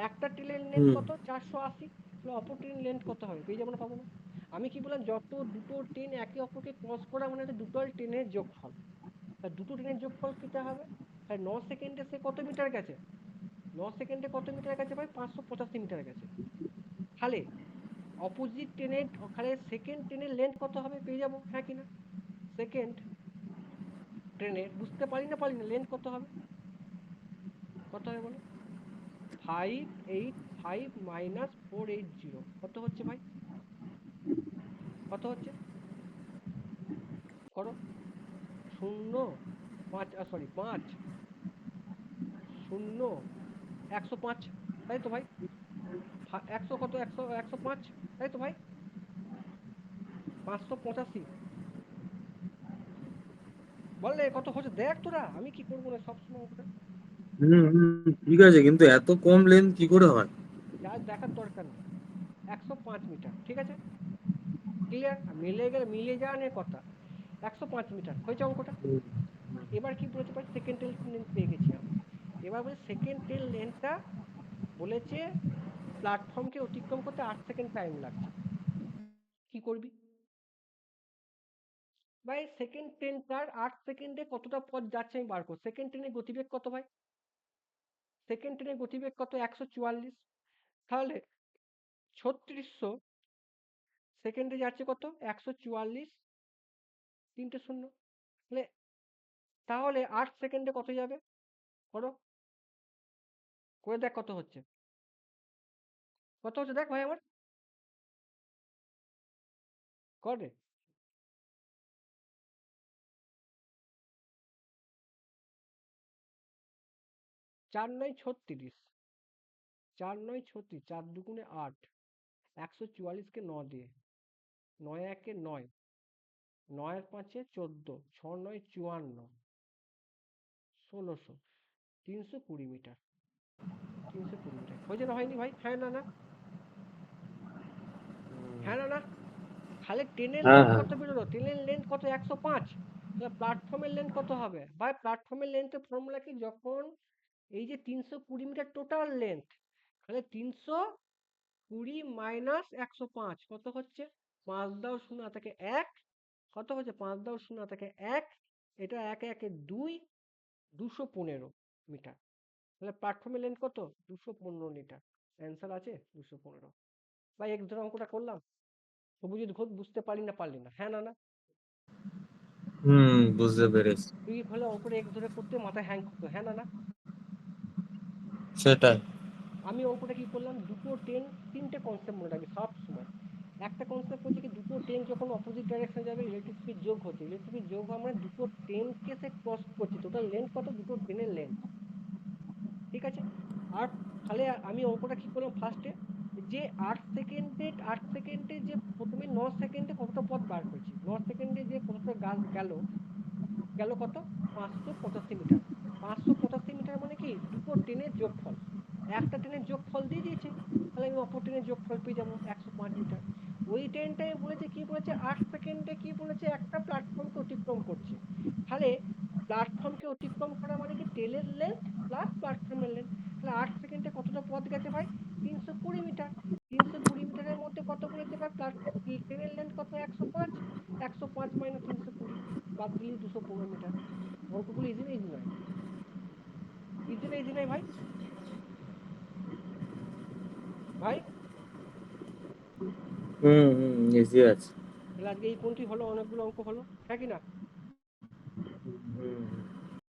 একটা ট্রেনের লেন্থ হুম। কত? 480, তাহলে অপর ট্রেনের লেন্থ কত হবে? পেয়ে যাবো না, পাবো না? আমি কি বললাম, যত দুটো ট্রেন একে অপরকে ক্রস করা মানে হচ্ছে দুটো ট্রেনের যোগফল। তা দুটো ট্রেনের যোগফল কিটা হবে? তাই 9 সেকেন্ডে সে কত মিটার গেছে? 9 সেকেন্ডে কত মিটার গেছে ভাই? 585 মিটার গেছে। তাহলে অপোজিট ট্রেনের, তাহলে সেকেন্ড ট্রেনের লেন্থ কত হবে? পেয়ে যাবো, হ্যাঁ কিনা? সেকেন্ড ট্রেনের, বুঝতে পারি না লেন্থ কত হবে? কত হবে বলো? 585 মাইনাস 480 কত হচ্ছে ভাই? কত হচ্ছে? করো। শূন্য 5, সরি 5 শূন্য 105, তাই তো ভাই? 100 কত? 100 105, তাই তো ভাই? 585 বললে কত হচ্ছে দেখ তোরা, আমি কি করবো না সবসময় ওটা। হুম হুম, ঠিক আছে, কিন্তু এত কম লেন্থ কি করে হয়? যা দেখার দরকার নেই। 105 মিটার, ঠিক আছে, ক্লিয়ার। মিলে গেলে মিলে যাওয়া নিয়ে কথা। 105 মিটার হয়েছে অঙ্কটা। এবার কি বলেছে ভাই? সেকেন্ড টেল লেন্থ পেয়ে গেছি আমি। এবার বলে সেকেন্ড টেল লেন্থটা বলেছে প্ল্যাটফর্মকে অতিক্রম করতে 8 সেকেন্ড টাইম লাগছে। কি করবি ভাই? সেকেন্ড ট্রেনটার 8 সেকেন্ডে কতটা পথ যাচ্ছে আমি বার করব। সেকেন্ড ট্রেনের গতিবেগ কত ভাই? সেকেন্ড ট্রেনের গতিবেগ কত? 144, তাহলে 3600 সেকেন্ডে যাচ্ছে কত? 144, 3টে শূন্য, তাহলে তাহলে 8 সেকেন্ডে কত যাবে? করো, করে দেখ কত হচ্ছে। কত হচ্ছে দেখ ভাই আমার, করে। 4 9 36, 4 9 36, 4 দুগুণে 8, 144 কে 9 দিয়ে, 9 একে 9, 9 পাঁচে 14, 6 9 54, 1600, 320 মিটার। 320 মিটার হয়েছে না হয়নি ভাই? হ্যাঁ না না? হ্যাঁ না না? তাহলে ট্রেনের হ্যাঁ লেন্থ হ্যাঁ। কত বেরোলো? ট্রেনের লেন্থ কত? 105। তাহলে প্ল্যাটফর্মের লেন্থ কত হবে ভাই? প্ল্যাটফর্মের লেন্থের ফর্মুলা কি? যখন এই যে 320 মিটার টোটাল লেন্থ, তাহলে 320 মাইনাস 105 কত হচ্ছে? 5 দাও শূন্য থেকে 1, কত হচ্ছে? 5 দাও শূন্য থেকে 1, এটা 1 1 2, 215 মিটার। তাহলে প্ল্যাটফর্মের লেন্থ কত? 215 মিটার। অ্যান্সার আছে 215। ভাই এক ধরে অঙ্কটা করলাম, তবু যদি খুব বুঝতে পারি না, পারলি না, হ্যাঁ না না? হুম, বুঝতে পেরেছি। তুই হলে অঙ্কটা এক ধরে করতে মাথায় হ্যাং করতো, হ্যাঁ না না? সেটাই। আমি অঙ্কটা কি করলাম, দুটো ট্রেন, তিনটে কনসেপ্ট মনে রাখবি সব সময়। একটা কনসেপ্ট হচ্ছে কি, দুটো ট্রেন যখন অপোজিট ডাইরেকশন যাবে ইলেকট্রিসিটি যোগ হচ্ছে। ইলেকট্রিসিটি যোগ হওয়া মানে দুটো ট্রেনকে সে ক্রস করছে। টোটাল লেন্থ কত? দুটো ট্রেনের লেন্থ, ঠিক আছে। আমি অঙ্কটা কি করলাম ফার্স্টে, যে 8 সেকেন্ডে যে প্রথমে 9 সেকেন্ডে কতটা পথ বার করেছি, 9 সেকেন্ডে যে কতটা গাছ গেল, গেল কত 585 মিটার। 585 মিটার মানে কি দুটো ট্রেনের যোগফল, একটা ট্রেনের যোগফল দিয়ে দিয়েছে, তাহলে আমি অপর ট্রেনের যোগফল পেয়ে যাবো 105 মিটার। ওই ট্রেনটাই বলেছে কি বলেছে 8 সেকেন্ডে কি বলেছে একটা প্ল্যাটফর্মকে অতিক্রম করছে, তাহলে প্ল্যাটফর্মকে অতিক্রম করা মানে কি ট্রেনের লেন্থ প্লাস প্ল্যাটফর্মের লেন্থ। তাহলে 8 সেকেন্ডে কতটা পথ গেছে ভাই 320 মিটার। 320 মিটারের মধ্যে কত বলেছে ভাই ট্রেনের লেন্থ কত 105, 105 মাইনাস 320 বাদ দিলি 215 মিটার। অঙ্কগুলো ইজি না ইজি নয়, ইজি না ইজি নয় ভাই, ভাই ইজি আছে। তাহলে আজকে এই পর্যন্তই হলো, অনেকগুলো অঙ্ক হলো, হ্যাঁ কি না? হুম